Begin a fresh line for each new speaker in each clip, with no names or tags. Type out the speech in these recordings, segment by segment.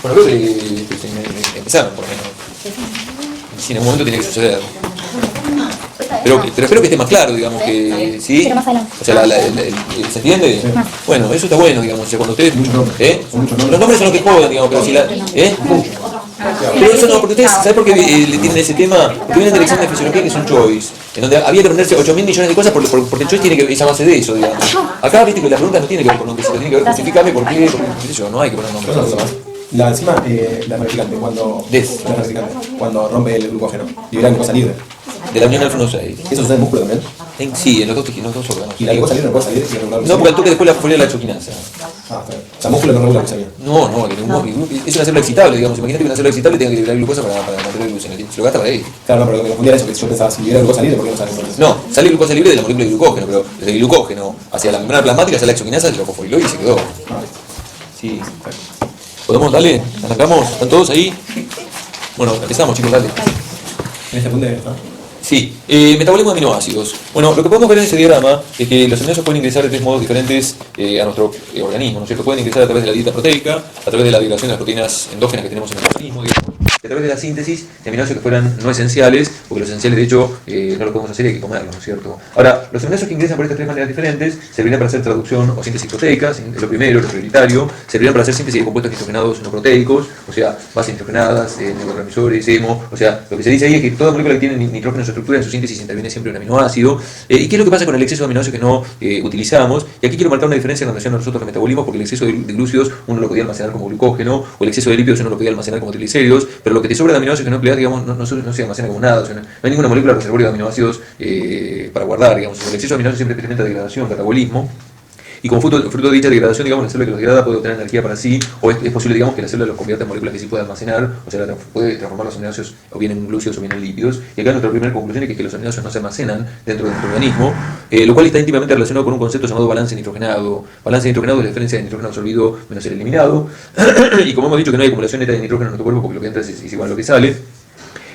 Bueno, creo que empezaron, por lo menos. Si en algún momento tiene que suceder. Pero espero que esté más claro, digamos, que sí. O sea, ¿se entiende? Bueno, eso está bueno, digamos. O sea, cuando ustedes. Los nombres son los que jodan, digamos, pero si la. Pero eso no, porque ustedes, ¿saben por qué le tienen ese tema? Porque vienen del examen de fisiología que es un choice, en donde había que aprenderse 8.000 millones de cosas porque el choice tiene que es a base de eso, digamos. Acá, viste que la pregunta no tiene que ver con lo que se tiene que ver, justificame por qué sé yo, no hay que poner nombres.
La enzima, la replicante, cuando rompe el glucógeno, libera glucosa libre.
De la unión alfa-1,6.
¿Eso sucede en el músculo también?
Sí, en los dos órganos.
¿Y la glucosa libre no puede salir?
No, porque al toque después la folía la choquinasa.
Ah, está bien. O sea, el músculo no regula la glucosa.
No, es una célula excitable, digamos. Imagínate que una célula excitable tenga que liberar glucosa para mantener el glucógeno. Se lo gasta para ahí.
Claro, no, pero lo que me confundía era eso, que yo pensaba, si libera glucosa libre, ¿por qué no sale entonces?
No, sale glucosa libre de la molécula de glucógeno, pero desde el glucógeno hacia la membrana plasmática sale la exoquinasa, se lo fosforiló y se quedó. Sí. ¿Podemos? Dale, arrancamos. ¿Están todos ahí? Bueno, empezamos, chicos, dale.
En este punto, ¿no?
Sí, metabolismo de aminoácidos. Bueno, lo que podemos ver en ese diagrama es que los aminoácidos pueden ingresar de tres modos diferentes a nuestro organismo, ¿no es cierto? Pueden ingresar a través de la dieta proteica, a través de la degradación de las proteínas endógenas que tenemos en el organismo, digamos, y a través de la síntesis de aminoácidos que fueran no esenciales, porque los esenciales de hecho no lo podemos hacer y hay que comerlos, ¿no es cierto? Ahora, los aminoácidos que ingresan por estas tres maneras diferentes servirán para hacer traducción o síntesis proteica, es lo primero, lo prioritario, servirán para hacer síntesis de compuestos nitrogenados no proteicos, o sea, bases nitrogenadas, neurotransmisores, hemo, o sea, lo que se dice ahí es que toda molécula que tiene nitrógeno en su estructura, en su síntesis interviene siempre un aminoácido. ¿Y qué es lo que pasa con el exceso de aminoácidos que no utilizamos? Y aquí quiero marcar una diferencia en relación a nosotros los metabolismos, porque el exceso de glúcidos uno lo podía almacenar como glucógeno, o el exceso de lípidos uno lo podía almacenar como triglicéridos, pero lo que te sobra de aminoácidos que no empleas, digamos, no se almacena como nada, o sea, no hay ninguna molécula reservoria de aminoácidos para guardar, digamos. El exceso de aminoácidos siempre experimenta degradación, catabolismo. Y como fruto de dicha degradación, digamos, la célula que los degrada puede obtener energía para sí, o es posible, digamos, que la célula los convierta en moléculas que sí puede almacenar, o sea, puede transformar los aminoácidos o bien en glúcidos o bien en lípidos. Y acá nuestra primera conclusión es que los aminoácidos no se almacenan dentro de nuestro organismo, lo cual está íntimamente relacionado con un concepto llamado balance nitrogenado. Balance nitrogenado es la diferencia de nitrógeno absorbido menos el eliminado. Y como hemos dicho que no hay acumulación neta de nitrógeno en nuestro cuerpo, porque lo que entra es igual a lo que sale.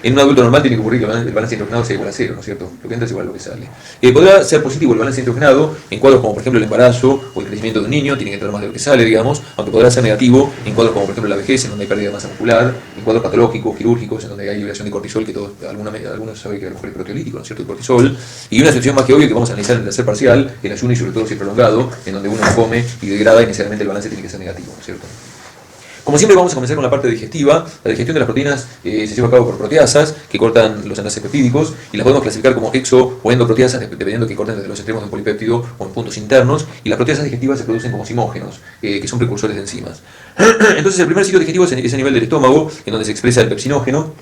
En un adulto normal tiene que ocurrir que el balance nitrogenado sea igual a cero, ¿no es cierto? Lo que entra es igual a lo que sale. Podrá ser positivo el balance nitrogenado en cuadros como por ejemplo el embarazo o el crecimiento de un niño, tiene que entrar más de lo que sale, digamos, aunque podrá ser negativo en cuadros como por ejemplo la vejez, en donde hay pérdida de masa muscular, en cuadros patológicos, quirúrgicos, en donde hay liberación de cortisol, que algunos saben que a lo mejor es proteolítico, ¿no es cierto? El cortisol. Y una excepción más que obvia que vamos a analizar en el tercer parcial, el ayuno y sobre todo si es prolongado, en donde uno come y degrada y necesariamente el balance tiene que ser negativo, ¿no es cierto? Como siempre vamos a comenzar con la parte digestiva. La digestión de las proteínas se lleva a cabo por proteasas que cortan los enlaces peptídicos y las podemos clasificar como exo o endoproteasas dependiendo de que corten desde los extremos de un polipéptido o en puntos internos, y las proteasas digestivas se producen como zimógenos, que son precursores de enzimas. Entonces el primer sitio digestivo es a nivel del estómago, en donde se expresa el pepsinógeno,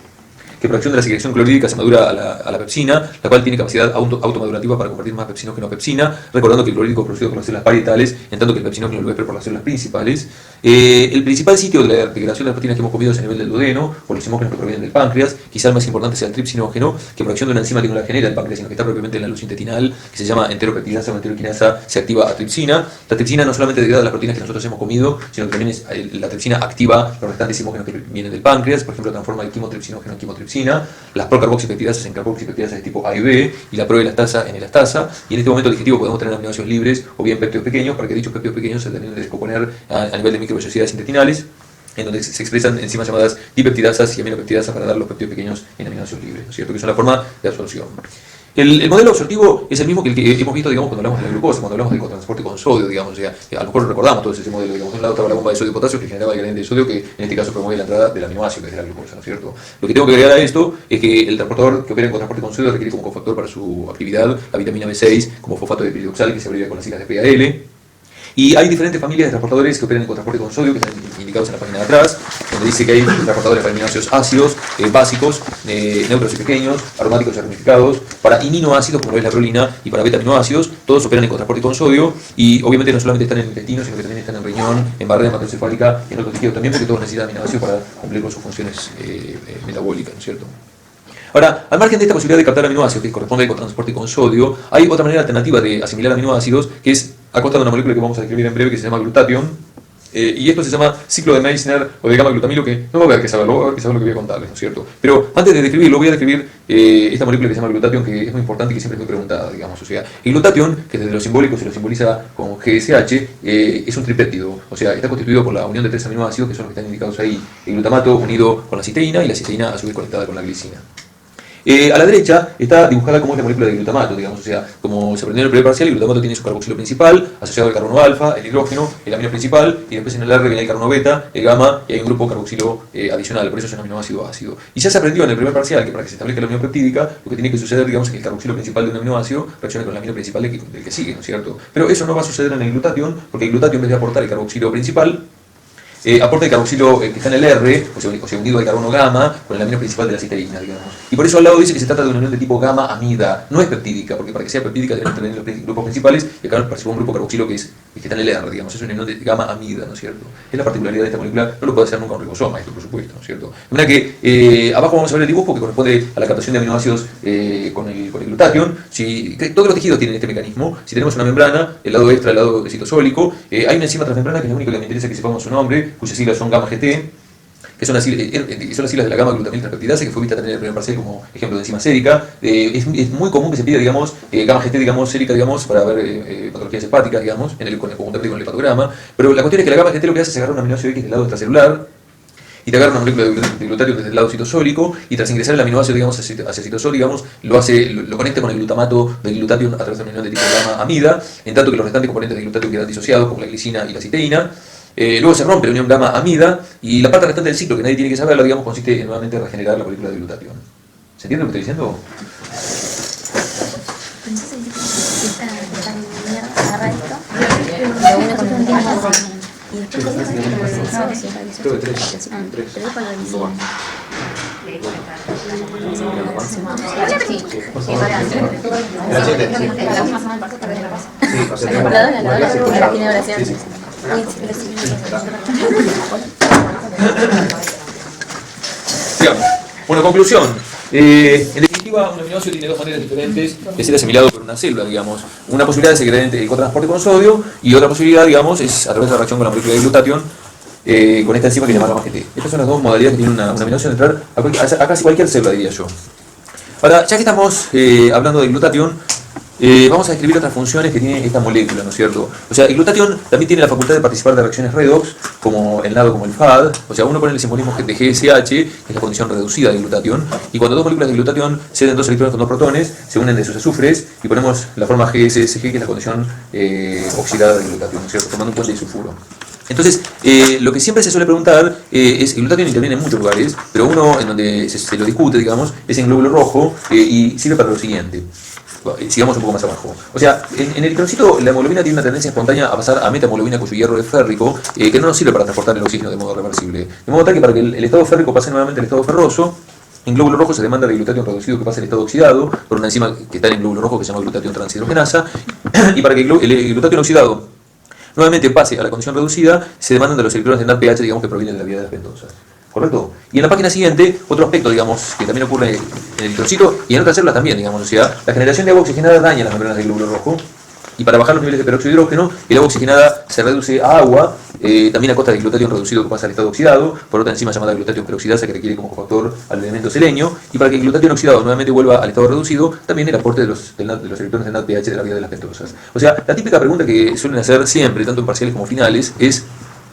que por acción de la secreción clorhídrica se madura a la pepsina, la cual tiene capacidad automadurativa para convertir más pepsinógeno a pepsina, recordando que el clorhídrico es producido por las células parietales, en tanto que el pepsinógeno lo es por las células principales. El principal sitio de la degradación de las proteínas que hemos comido es a nivel del duodeno, por los zimógenos que provienen del páncreas. Quizá el más importante sea el tripsinógeno, que por acción de una enzima que no la genera el páncreas, sino que está propiamente en la luz intestinal, que se llama enteropeptidasa o enteroquinasa, se activa a tripsina. La tripsina no solamente degrada las proteínas que nosotros hemos comido, sino que también la tripsina activa los restantes zimógenos que vienen del páncreas, por ejemplo, transforma el quimotripsinógeno en quimotripsina, las procarboxipeptidasas en carboxipeptidasas de tipo A y B, y la proelastasa en elastasa, y en este momento digestivo podemos tener aminoácidos libres o bien péptidos pequeños, para que dichos péptidos pequeños se terminen de descomponer a nivel de microvellosidades intestinales, en donde se expresan enzimas llamadas dipeptidasas y aminopeptidasas para dar los péptidos pequeños en aminoácidos libres, ¿no es cierto? Que son la forma de absorción. El modelo absortivo es el mismo que el que hemos visto, digamos, cuando hablamos de la glucosa, cuando hablamos del transporte con sodio, digamos, o sea, a lo mejor recordamos todo ese modelo, digamos, de un lado estaba la bomba de sodio y potasio que generaba el gradiente de sodio, que en este caso promueve la entrada del aminoácido, que es la glucosa, ¿no es cierto? Lo que tengo que agregar a esto es que el transportador que opera en transporte con sodio requiere como cofactor para su actividad la vitamina B6 como fosfato de piridoxal, que se abrevia con las siglas de PAL. Y hay diferentes familias de transportadores que operan en transporte con sodio, que están indicados en la página de atrás, donde dice que hay transportadores para aminoácidos ácidos, básicos, neutros y pequeños, aromáticos y ramificados, para aminoácidos, como lo es la prolina, y para beta-aminoácidos. Todos operan en transporte con sodio, y obviamente no solamente están en el intestino, sino que también están en riñón, en barrera hematoencefálica y en otros tejidos también, porque todos necesitan aminoácidos para cumplir con sus funciones metabólicas, ¿no es cierto? Ahora, al margen de esta posibilidad de captar aminoácidos, que corresponde al transporte con sodio, hay otra manera alternativa de asimilar aminoácidos, que es acostando una molécula que vamos a describir en breve, que se llama glutatión, y esto se llama ciclo de Meissner o de gamma-glutamilo, que no va a haber que saberlo, va a haber que saber lo que voy a contarles, ¿no es cierto? Pero antes de describirlo, voy a describir esta molécula que se llama glutatión, que es muy importante y que siempre es muy preguntada, digamos. O sea, el glutatión, que desde lo simbólico se lo simboliza con GSH, es un tripéptido, o sea, está constituido por la unión de 3 aminoácidos, que son los que están indicados ahí: el glutamato unido con la cisteína y la cisteína a su vez conectada con la glicina. A la derecha está dibujada como es la molécula de glutamato, digamos, o sea, como se aprendió en el primer parcial, el glutamato tiene su carboxilo principal, asociado al carbono alfa, el hidrógeno, el amino principal, y después en el R viene el carbono beta, el gamma, y hay un grupo carboxilo adicional, por eso es un aminoácido ácido. Y ya se aprendió en el primer parcial que para que se establezca la unión peptídica, lo que tiene que suceder, digamos, es que el carboxilo principal de un aminoácido reaccione con el amino principal del que sigue, ¿no es cierto? Pero eso no va a suceder en el glutatión, porque el glutatión, en vez de aportar el carboxilo principal, aporta el carboxilo que está en el R, o sea, unido al carbono gamma, con el amino principal de la cisteína, digamos. Y por eso al lado dice que se trata de una unión de tipo gamma-amida. No es peptídica, porque para que sea peptídica deben tener los grupos principales, y acá participó un grupo carboxilo que está en el R, digamos. Es una unión de gamma-amida, ¿no es cierto? Es la particularidad de esta molécula, no lo puede hacer nunca un ribosoma, esto por supuesto, ¿no es cierto? De manera que abajo vamos a ver el dibujo que corresponde a la captación de aminoácidos con el glutatión. Todos los tejidos tienen este mecanismo. Si tenemos una membrana, el lado extra, el lado citosólico, hay una enzima transmembrana que es lo único que me interesa que sepamos su nombre, cuyas siglas son gamma-GT, que son las siglas de la gamma-glutamiltranseptidasa, que fue vista también en el primer parcial como ejemplo de enzima sérica. Es muy común que se pida, digamos, gamma-GT, digamos, sérica, digamos, para ver patologías hepáticas, digamos, conjuntamente con el hepatograma. Pero la cuestión es que la gamma-GT lo que hace es agarrar un aminoácido X del lado extracelular, y te agarra una molécula de glutatión desde el lado citosólico, y tras ingresar el aminoácido, digamos, hacia citosol, digamos, lo conecta con el glutamato del glutatión a través de una unión de tipo gamma-amida, en tanto que los restantes componentes del glutatión quedan disociados, como la glicina y la cisteína. Luego se rompe la unión gamma-amida, y la parte restante del ciclo, que nadie tiene que saberlo, digamos, consiste en nuevamente regenerar la molécula de glutatión. ¿Se entiende lo que estoy diciendo?
Entonces, esta mierda agarra esto, lo une con un tiempo y después
Creo que tres.
pero con la glicina. La tiene oración.
Digamos. Bueno, conclusión. En definitiva, un aminoácido tiene dos maneras diferentes de ser asimilado por una célula, digamos. Una posibilidad es el cotransporte con sodio, y otra posibilidad, digamos, es a través de la reacción con la molécula de glutatión con esta enzima que se llama gamma-GT. Estas son las dos modalidades que tiene un aminoácido de entrar a casi cualquier célula, diría yo. Ahora, ya que estamos hablando de glutatión, vamos a describir otras funciones que tiene esta molécula, ¿no es cierto? O sea, el glutatión también tiene la facultad de participar de reacciones redox, como el NADO, como el FAD. O sea, uno pone el simbolismo de GSH, que es la condición reducida de glutatión, y cuando dos moléculas de glutatión ceden dos electrones con dos protones, se unen de sus azufres, y ponemos la forma GSSG, que es la condición oxidada de glutatión, ¿no es cierto? Tomando un puente de sulfuro. Entonces, lo que siempre se suele preguntar es, el glutatión interviene en muchos lugares, pero uno en donde se lo discute, digamos, es en glóbulo rojo, y sirve para lo siguiente. Sigamos un poco más abajo. O sea, en el eritrocito la hemoglobina tiene una tendencia espontánea a pasar a metahemoglobina, cuyo hierro es férrico, que no nos sirve para transportar el oxígeno de modo reversible. De modo tal que para que el estado férrico pase nuevamente al estado ferroso, en glóbulo rojo se demanda el glutatión reducido que pase al estado oxidado por una enzima que está en el glóbulo rojo que se llama glutatión transhidrogenasa, y para que el glutatión oxidado nuevamente pase a la condición reducida, se demandan de los electrones de NADPH, digamos, que provienen de la vía de las pentosas. ¿Correcto? Y en la página siguiente, otro aspecto, digamos, que también ocurre en el eritrocito y en otras células también, digamos, o sea, la generación de agua oxigenada daña las membranas del glóbulo rojo, y para bajar los niveles de peróxido de hidrógeno, el agua oxigenada se reduce a agua, también a costa del glutatión reducido que pasa al estado oxidado, por otra enzima llamada glutatión peroxidasa que requiere como cofactor al elemento selenio, y para que el glutatión oxidado nuevamente vuelva al estado reducido, también el aporte de los electrones de NADPH de la vía de las pentosas. O sea, la típica pregunta que suelen hacer siempre, tanto en parciales como finales, es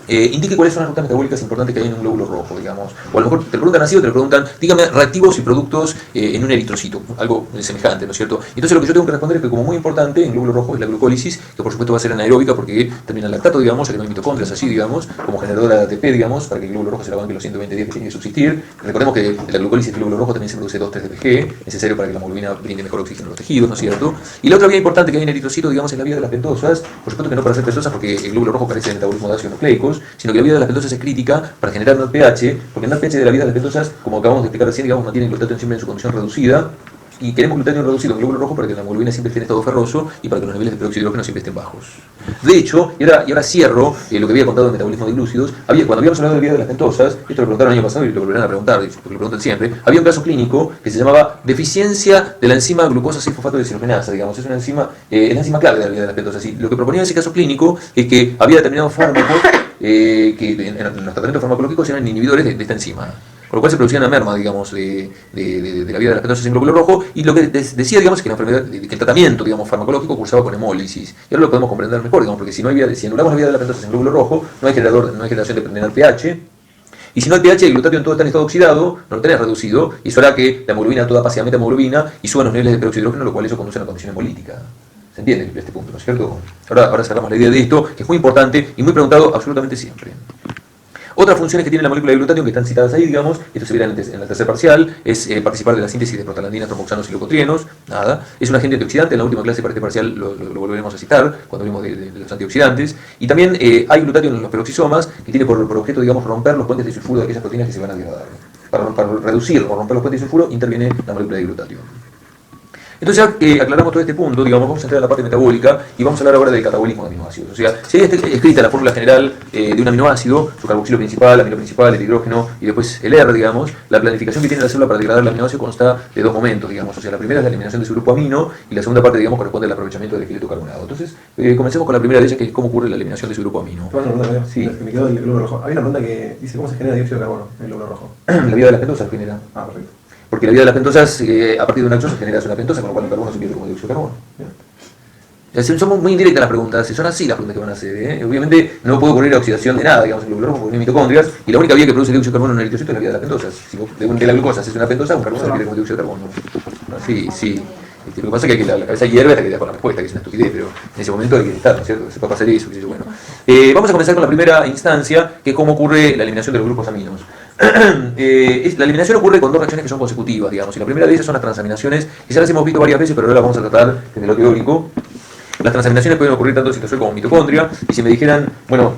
indique cuáles son las rutas metabólicas importantes que hay en un glóbulo rojo, digamos. O a lo mejor te lo preguntan así o te lo preguntan, dígame reactivos y productos en un eritrocito, algo semejante, ¿no es cierto? Entonces lo que yo tengo que responder es que como muy importante en glóbulo rojo es la glucólisis, que por supuesto va a ser anaeróbica porque termina el lactato, digamos, ya que no hay mitocondrias así, digamos, como generadora de ATP, digamos, para que el glóbulo rojo se la banque los 120 días que tiene que subsistir. Recordemos que la glucólisis del glóbulo rojo también se produce 2,3-DPG, necesario para que la hemoglobina brinde mejor oxígeno a los tejidos, ¿no es cierto? Y la otra vía importante que hay en eritrocito, digamos, es la vía de las pentosas, por supuesto que no para ser pentosas porque el glóbulo rojo carece de metabolismo de ácidos nucleicos, sino que la vía de las pentosas es crítica para generar NADPH, porque el NADPH de la vida de las pentosas, como acabamos de explicar recién, digamos, mantiene el glutatión siempre en su condición reducida, Y queremos glutatio reducido en glóbulo rojo para que la hemoglobina siempre esté en estado ferroso y para que los niveles de peróxido de hidrógeno siempre estén bajos. De hecho, y ahora cierro lo que había contado del metabolismo de glúcidos. Cuando habíamos hablado del vida de las pentosas, esto lo preguntaron el año pasado y lo volverán a preguntar, porque lo preguntan siempre, había un caso clínico que se llamaba deficiencia de la enzima glucosa 6-fosfato deshidrogenasa, digamos, es la enzima clave de la vida de las pentosas. Y lo que proponía en ese caso clínico es que había determinados fármacos que en los tratamientos farmacológicos eran inhibidores de esta enzima. Con lo cual se producía una merma, digamos, de la vida de las pentosas en glóbulo rojo, y lo que decía, digamos, es que la enfermedad, que el tratamiento, digamos, farmacológico cursaba con hemólisis. Y ahora lo podemos comprender mejor, digamos, porque si anulamos la vida de las pentosas en glóbulo rojo, no hay generación de renal pH, y si no hay pH, el glutatión en todo está en estado oxidado, no lo tenés reducido, y eso hará que la hemoglobina toda pase a metahemoglobina y suban los niveles de peróxido de hidrógeno, lo cual eso conduce a una condición hemolítica. ¿Se entiende este punto, no es cierto? Ahora cerramos la idea de esto, que es muy importante y muy preguntado absolutamente siempre. Otras funciones que tiene la molécula de glutatión que están citadas ahí, digamos, esto se verá en la tercer parcial, es participar de la síntesis de protalandinas, tromboxanos y leucotrienos, es un agente antioxidante, en la última clase para este parcial lo volveremos a citar, cuando hablemos de los antioxidantes, y también hay glutatión en los peroxisomas, que tiene por objeto, digamos, romper los puentes de sulfuro de aquellas proteínas que se van a degradar. Para reducir o romper los puentes de sulfuro interviene la molécula de glutatión. Entonces ya que aclaramos todo este punto, digamos, vamos a entrar a la parte metabólica y vamos a hablar ahora del catabolismo de aminoácidos. O sea, si hay escrita la fórmula general de un aminoácido, su carboxilo principal, amino principal, el hidrógeno y después el R, digamos, la planificación que tiene la célula para degradar el aminoácido consta de dos momentos, digamos. O sea, la primera es la eliminación de su grupo amino y la segunda parte, digamos, corresponde al aprovechamiento del esqueleto carbonado. Entonces, comencemos con la primera de ellas, que es cómo ocurre la eliminación de su grupo amino.
Sí. Me quedó el glóbulo rojo. Hay una pregunta que dice cómo se genera dióxido de carbono en el glóbulo rojo.
La vida de las pentosas genera.
Ah, perfecto.
Porque la vida de las pentosas, a partir de una acción se genera una pentosa, con lo cual el carbono se pierde como dióxido de carbono. Son muy indirectas las preguntas, son así las preguntas que van a hacer. Obviamente no puede ocurrir oxidación de nada, digamos, en el glóbulo rojo porque no hay mitocondrias, y la única vía que produce dióxido de carbono en el eritrocito es la vida de las pentosas. Si de la glucosa haces una pentosa, un carbono se pierde como dióxido de carbono. Sí. Lo que pasa es que la cabeza hierve hasta que te da con la respuesta, que es una estupidez, pero en ese momento hay que estar, ¿no es cierto? Se puede pasar eso, qué sé yo. Bueno, vamos a comenzar con la primera instancia, que es cómo ocurre la eliminación de los grupos aminos. La eliminación ocurre con dos reacciones que son consecutivas, digamos, y la primera de ellas son las transaminaciones, que ya las hemos visto varias veces, pero ahora las vamos a tratar desde lo teórico. Las transaminaciones pueden ocurrir tanto en citosol como en mitocondria, y si me dijeran, bueno,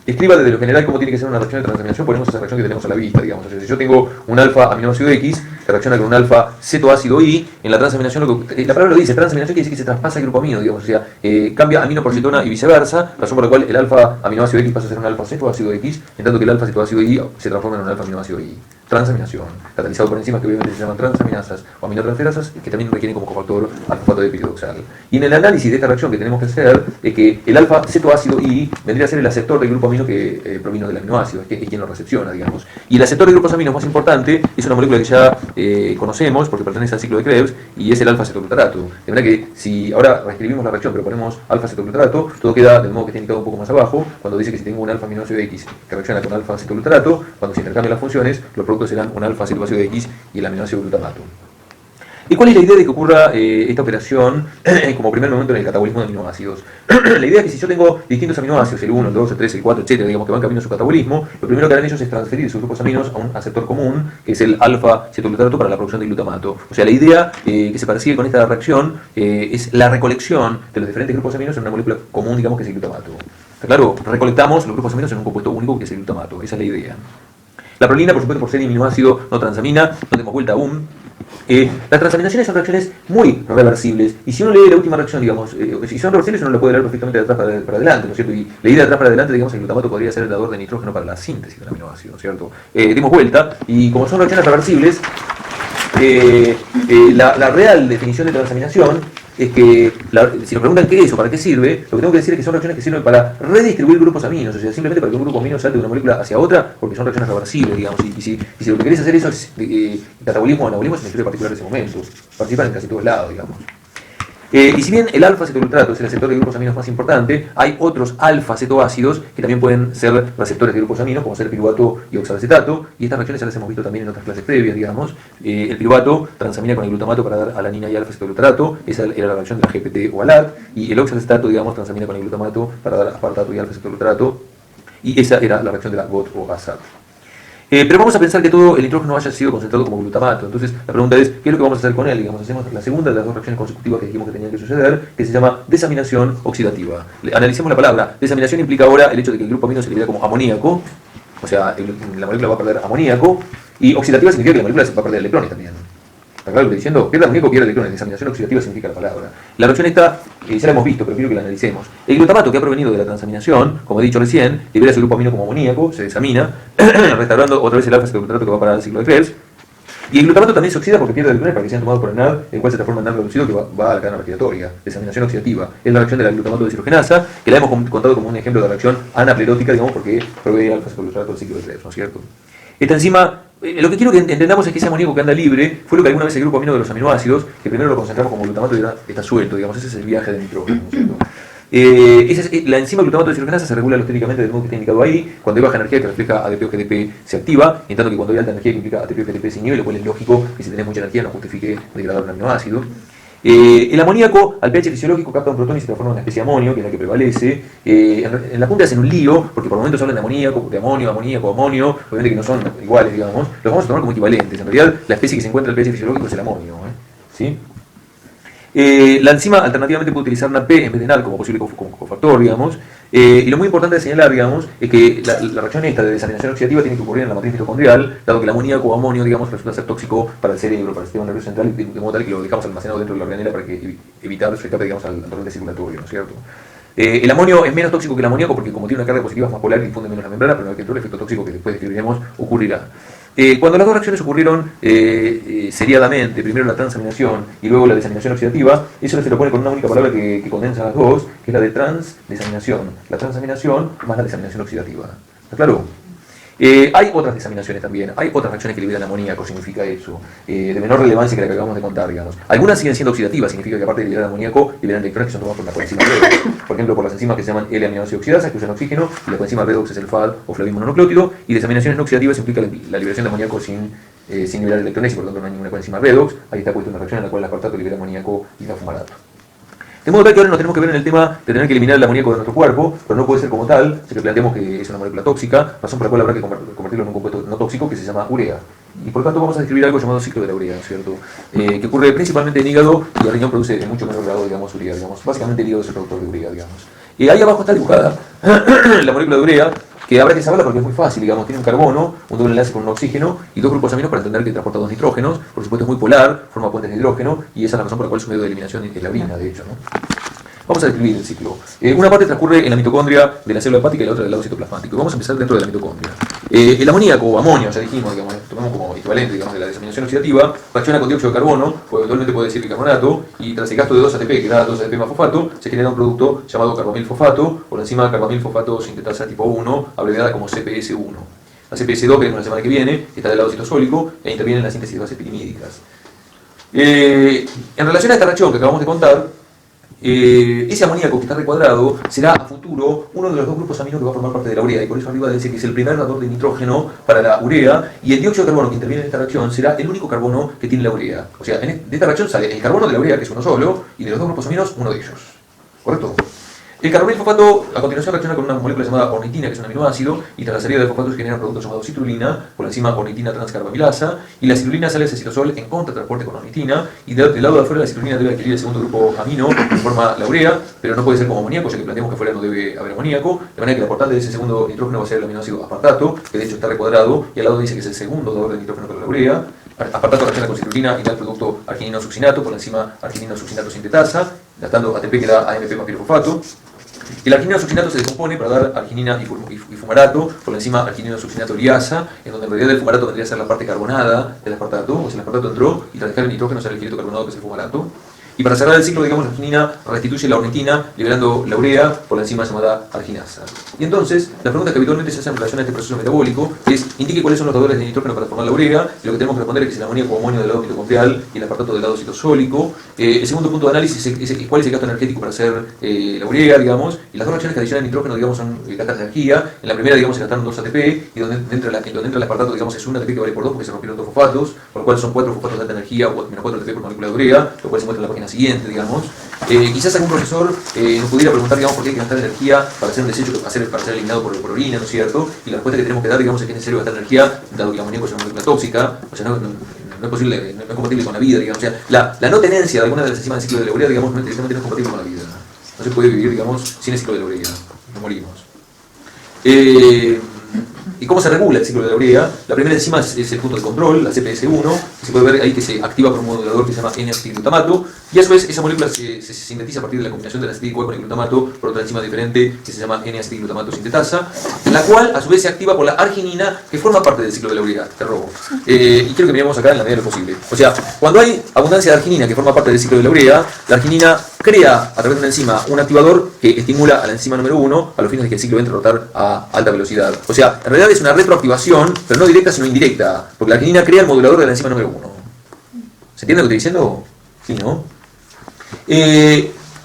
escriba desde lo general cómo tiene que ser una reacción de transaminación, ponemos esa reacción que tenemos a la vista, digamos. O sea, si yo tengo un alfa aminoácido X que reacciona con un alfa cetoácido Y, en la transaminación, la palabra lo dice, transaminación quiere decir que se traspasa el grupo amino, digamos, o sea, cambia amino por cetona y viceversa, razón por la cual el alfa aminoácido X pasa a ser un alfa cetoácido X, en tanto que el alfa cetoácido Y se transforma en un alfa aminoácido Y. Transaminación, catalizado por enzimas que obviamente se llaman transaminasas o aminotransferasas, que también requieren como cofactor al fosfato de piridoxal. Y en el análisis de esta reacción que tenemos que hacer es que el alfa cetoácido I vendría a ser el aceptor del grupo amino que provino del aminoácido, es quien lo recepciona, digamos. Y el aceptor de grupos aminos más importante es una molécula que ya conocemos porque pertenece al ciclo de Krebs y es el alfa-cetoglutarato. De manera que si ahora reescribimos la reacción pero ponemos alfa-cetoglutarato, todo queda del modo que está indicado un poco más abajo, cuando dice que si tengo un alfa aminoácido X que reacciona con alfa-cetoglutarato, cuando se intercambian las funciones, los productos serán un alfa-cetoácido X y el aminoácido glutamato. ¿Y cuál es la idea de que ocurra esta operación como primer momento en el catabolismo de aminoácidos? La idea es que si yo tengo distintos aminoácidos, el 1, el 2, el 3, el 4, etcétera, digamos que van camino a su catabolismo, lo primero que harán ellos es transferir sus grupos aminos a un aceptor común, que es el alfa-cetoglutarato para la producción de glutamato. O sea, la idea que se persigue con esta reacción es la recolección de los diferentes grupos aminos en una molécula común, digamos que es el glutamato. Claro, recolectamos los grupos aminos en un compuesto único que es el glutamato, esa es la idea. La prolina, por supuesto, por ser aminoácido, no transamina, no demos vuelta aún. Las transaminaciones son reacciones muy reversibles, y si uno lee la última reacción, digamos, si son reversibles uno lo puede leer perfectamente de atrás para adelante, ¿no es cierto? Y leída de atrás para adelante, digamos, el glutamato podría ser el dador de nitrógeno para la síntesis del aminoácido, ¿no es cierto? Demos vuelta, y como son reacciones reversibles, la real definición de transaminación es que, si nos preguntan qué es o para qué sirve, lo que tengo que decir es que son reacciones que sirven para redistribuir grupos aminos, o sea, simplemente para que un grupo amino salte de una molécula hacia otra, porque son reacciones reversibles, digamos, y si lo que querés hacer eso es catabolismo o anabolismo, es un estudio particular de ese momento, participan en casi todos lados, digamos. Y si bien el alfa-cetoglutarato es el receptor de grupos aminos más importante, hay otros alfa-cetoácidos que también pueden ser receptores de grupos aminos, como ser piruvato y oxalacetato, y estas reacciones ya las hemos visto también en otras clases previas, digamos. El piruvato transamina con el glutamato para dar alanina y alfa-cetoglutarato, esa era la reacción de la GPT o ALAT, y el oxalacetato, digamos, transamina con el glutamato para dar aspartato y alfa-cetoglutarato, y esa era la reacción de la GOT o ASAT. Pero vamos a pensar que todo el nitrógeno haya sido concentrado como glutamato. Entonces la pregunta es, ¿qué es lo que vamos a hacer con él? Digamos, hacemos la segunda de las dos reacciones consecutivas que dijimos que tenían que suceder, que se llama desaminación oxidativa. Analicemos la palabra. Desaminación implica ahora el hecho de que el grupo amino se libera como amoníaco, o sea, la molécula va a perder amoníaco, y oxidativa significa que la molécula va a perder electrones también. ¿Está claro lo que estoy diciendo? Pierde amoníaco, pierde electrones. Desaminación oxidativa significa la palabra. La reacción esta ya la hemos visto, pero quiero que la analicemos. El glutamato que ha provenido de la transaminación, como he dicho recién, libera ese grupo amino como amoníaco, se desamina, restaurando otra vez el alfa-cetoglutarato que va para el ciclo de Krebs. Y el glutamato también se oxida porque pierde electrones para que sean tomados por el NAD, el cual se transforma en NAD reducido que va a la cadena respiratoria. Desaminación oxidativa. Es la reacción de la glutamato deshidrogenasa, que la hemos contado como un ejemplo de reacción anaplerótica, digamos, porque provee alfa-cetoglutarato del ciclo de Krebs, ¿no es cierto? Esta enzima, lo que quiero que entendamos es que ese amoníaco que anda libre fue lo que alguna vez el grupo amino de los aminoácidos, que primero lo concentramos como glutamato y ahora está suelto, digamos, ese es el viaje del nitrógeno, ¿no es cierto? La enzima glutamato deshidrogenasa se regula alostéricamente del modo que está indicado ahí. Cuando hay baja energía que refleja ADP o GDP se activa, en tanto que cuando hay alta energía que implica ATP o GDP se inhibe, lo cual es lógico que si tenés mucha energía no justifique degradar un aminoácido. El amoníaco al pH fisiológico capta un protón y se transforma en una especie de amonio, que es la que prevalece. En la punta hacen un lío, porque por momentos hablan de amoníaco, de amonio, amoníaco, amonio, obviamente que no son iguales, digamos. Los vamos a tomar como equivalentes. En realidad, la especie que se encuentra al pH fisiológico es el amonio, ¿sí? La enzima alternativamente puede utilizar NADP en vez de NAD como posible cofactor, digamos. Y lo muy importante de señalar, digamos, es que la reacción esta de desaminación oxidativa tiene que ocurrir en la matriz mitocondrial, dado que el amoníaco o amonio, digamos, resulta ser tóxico para el cerebro, para el sistema nervioso central, de modo tal que lo dejamos almacenado dentro de la organela para que evitar su escape, digamos, al torrente circulatorio, ¿no es cierto? El amonio es menos tóxico que el amoníaco porque como tiene una carga positiva es más polar y difunde menos la membrana, pero no hay que el efecto tóxico que después describiremos ocurrirá. Cuando las dos reacciones ocurrieron seriadamente, primero la transaminación y luego la desaminación oxidativa, eso se lo pone con una única palabra que condensa las dos, que es la de transdesaminación. La transaminación más la desaminación oxidativa. ¿Está claro? Hay otras desaminaciones también, hay otras reacciones que liberan amoníaco, significa eso, de menor relevancia que la que acabamos de contar, digamos. Algunas siguen siendo oxidativas, significa que aparte de liberar amoníaco, liberan electrones que son tomados por la coenzima redox. Por ejemplo, por las enzimas que se llaman L-aminoácido oxidasa, que usan oxígeno, y la coenzima redox es el FAD o flavin mononucleótido, y desaminaciones no oxidativas implica la liberación de amoníaco sin liberar electrones y por lo tanto no hay ninguna coenzima redox. Ahí está puesta una reacción en la cual el aspartato libera amoníaco y la fumarato. De modo tal que ahora nos tenemos que ver en el tema de tener que eliminar el amoníaco de nuestro cuerpo, pero no puede ser como tal, si que planteamos que es una molécula tóxica, razón por la cual habrá que convertirlo en un compuesto no tóxico que se llama urea. Y por lo tanto vamos a describir algo llamado ciclo de la urea, ¿cierto? Que ocurre principalmente en hígado y el riñón produce en mucho menor grado, digamos, urea, digamos. Básicamente el hígado es el productor de urea, digamos. Ahí abajo está dibujada la molécula de urea, que habrá que saberla porque es muy fácil, digamos, tiene un carbono, un doble enlace con un oxígeno y dos grupos aminos para entender que transporta dos nitrógenos, por supuesto es muy polar, forma puentes de hidrógeno y esa es la razón por la cual su medio de eliminación es la orina, de hecho, ¿no? Vamos a describir el ciclo. Una parte transcurre en la mitocondria de la célula hepática y la otra del lado citoplasmático. Vamos a empezar dentro de la mitocondria. El amoníaco o amonio, ya dijimos, digamos, tomamos como equivalente, digamos, de la desaminación oxidativa, reacciona con dióxido de carbono, o eventualmente puede decir bicarbonato, y tras el gasto de 2 ATP, que da 2 ATP más fosfato, se genera un producto llamado carbamilfosfato, o la enzima carbamilfosfato sintetasa tipo 1, abreviada como CPS1. La CPS2, que es la semana que viene, está del lado citosólico e interviene en la síntesis de bases pirimídicas. En relación a esta reacción que acabamos de contar, ese amoníaco que está recuadrado será a futuro uno de los dos grupos aminos que va a formar parte de la urea, y por eso arriba dice que es el primer dador de nitrógeno para la urea, y el dióxido de carbono que interviene en esta reacción será el único carbono que tiene la urea. O sea, de esta reacción sale el carbono de la urea, que es uno solo, y de los dos grupos aminos, uno de ellos. ¿Correcto? El carbamilfosfato a continuación reacciona con una molécula llamada ornitina, que es un aminoácido, y tras la salida del fosfato se genera un producto llamado citrulina, por la enzima ornitina transcarbamilasa, y la citrulina sale hacia el citosol en contratransporte con ornitina, y del lado de afuera la citrulina debe adquirir el segundo grupo amino que forma la urea, pero no puede ser como amoníaco, ya que planteamos que afuera no debe haber amoníaco, de manera que la portante de ese segundo nitrógeno va a ser el aminoácido aspartato, que de hecho está recuadrado, y al lado dice que es el segundo dador de nitrógeno para la urea. Aspartato reacciona con citrulina y da el producto arginino-succinato por la enzima arginino-succinato sintetasa, gastando ATP que da AMP más pirofosfato. El arginino-succinato se descompone para dar arginina y fumarato por la enzima arginino-succinato liasa, en donde en realidad el fumarato vendría a ser la parte carbonada del aspartato, o sea, el aspartato entró y tras dejar el nitrógeno sale el fileto carbonado que es el fumarato. Y para cerrar el ciclo, digamos, la arginina restituye la ornitina, liberando la urea por la enzima llamada arginasa. Y entonces, la pregunta que habitualmente se hace en relación a este proceso metabólico es: indique cuáles son los dadores de nitrógeno para formar la urea, y lo que tenemos que responder es que es el amoníaco o amonio del lado mitocondrial y el aspartato del lado citosólico. El segundo punto de análisis es cuál es el gasto energético para hacer la urea, digamos, y las dos reacciones que adicionan nitrógeno, digamos, son gastas de energía. En la primera, digamos, se gastaron 2 ATP, y donde entra el aspartato, digamos, es un ATP que vale por 2 porque se rompieron 2 fosfatos, por lo cual son 4 fosfatos de alta energía, o menos 4 ATP por molécula de urea, lo cual se muestra en la página siguiente, digamos. Quizás algún profesor nos pudiera preguntar, digamos, por qué hay que gastar energía para hacer un desecho, para ser eliminado por orina, ¿no es cierto? Y la respuesta que tenemos que dar, digamos, es que es necesario gastar energía, dado que el amoníaco es una molécula tóxica, o sea, no es posible, no es compatible con la vida, digamos. O sea, la no tenencia de alguna de las enzimas del ciclo de la urea, digamos, no es compatible con la vida. No se puede vivir, digamos, sin el ciclo de la urea. Nos morimos. Y ¿Cómo se regula el ciclo de la urea? La primera enzima es el punto de control, la CPS1, que se puede ver ahí que se activa por un modulador que se llama N-acetilglutamato, y a su vez esa molécula se sintetiza a partir de la combinación del acetil-CoA con el glutamato por otra enzima diferente que se llama N-acetilglutamato sintetasa, la cual a su vez se activa por la arginina que forma parte del ciclo de la urea. Te robo. Y quiero que miremos acá en la medida de lo posible. O sea, cuando hay abundancia de arginina que forma parte del ciclo de la urea, la arginina crea a través de una enzima un activador que estimula a la enzima número 1 a los fines de que el ciclo entre a rotar a alta velocidad. O sea, en realidad es una retroactivación, pero no directa sino indirecta, porque la arginina crea el modulador de la enzima número 1. ¿Se entiende lo que estoy diciendo? Sí, ¿no?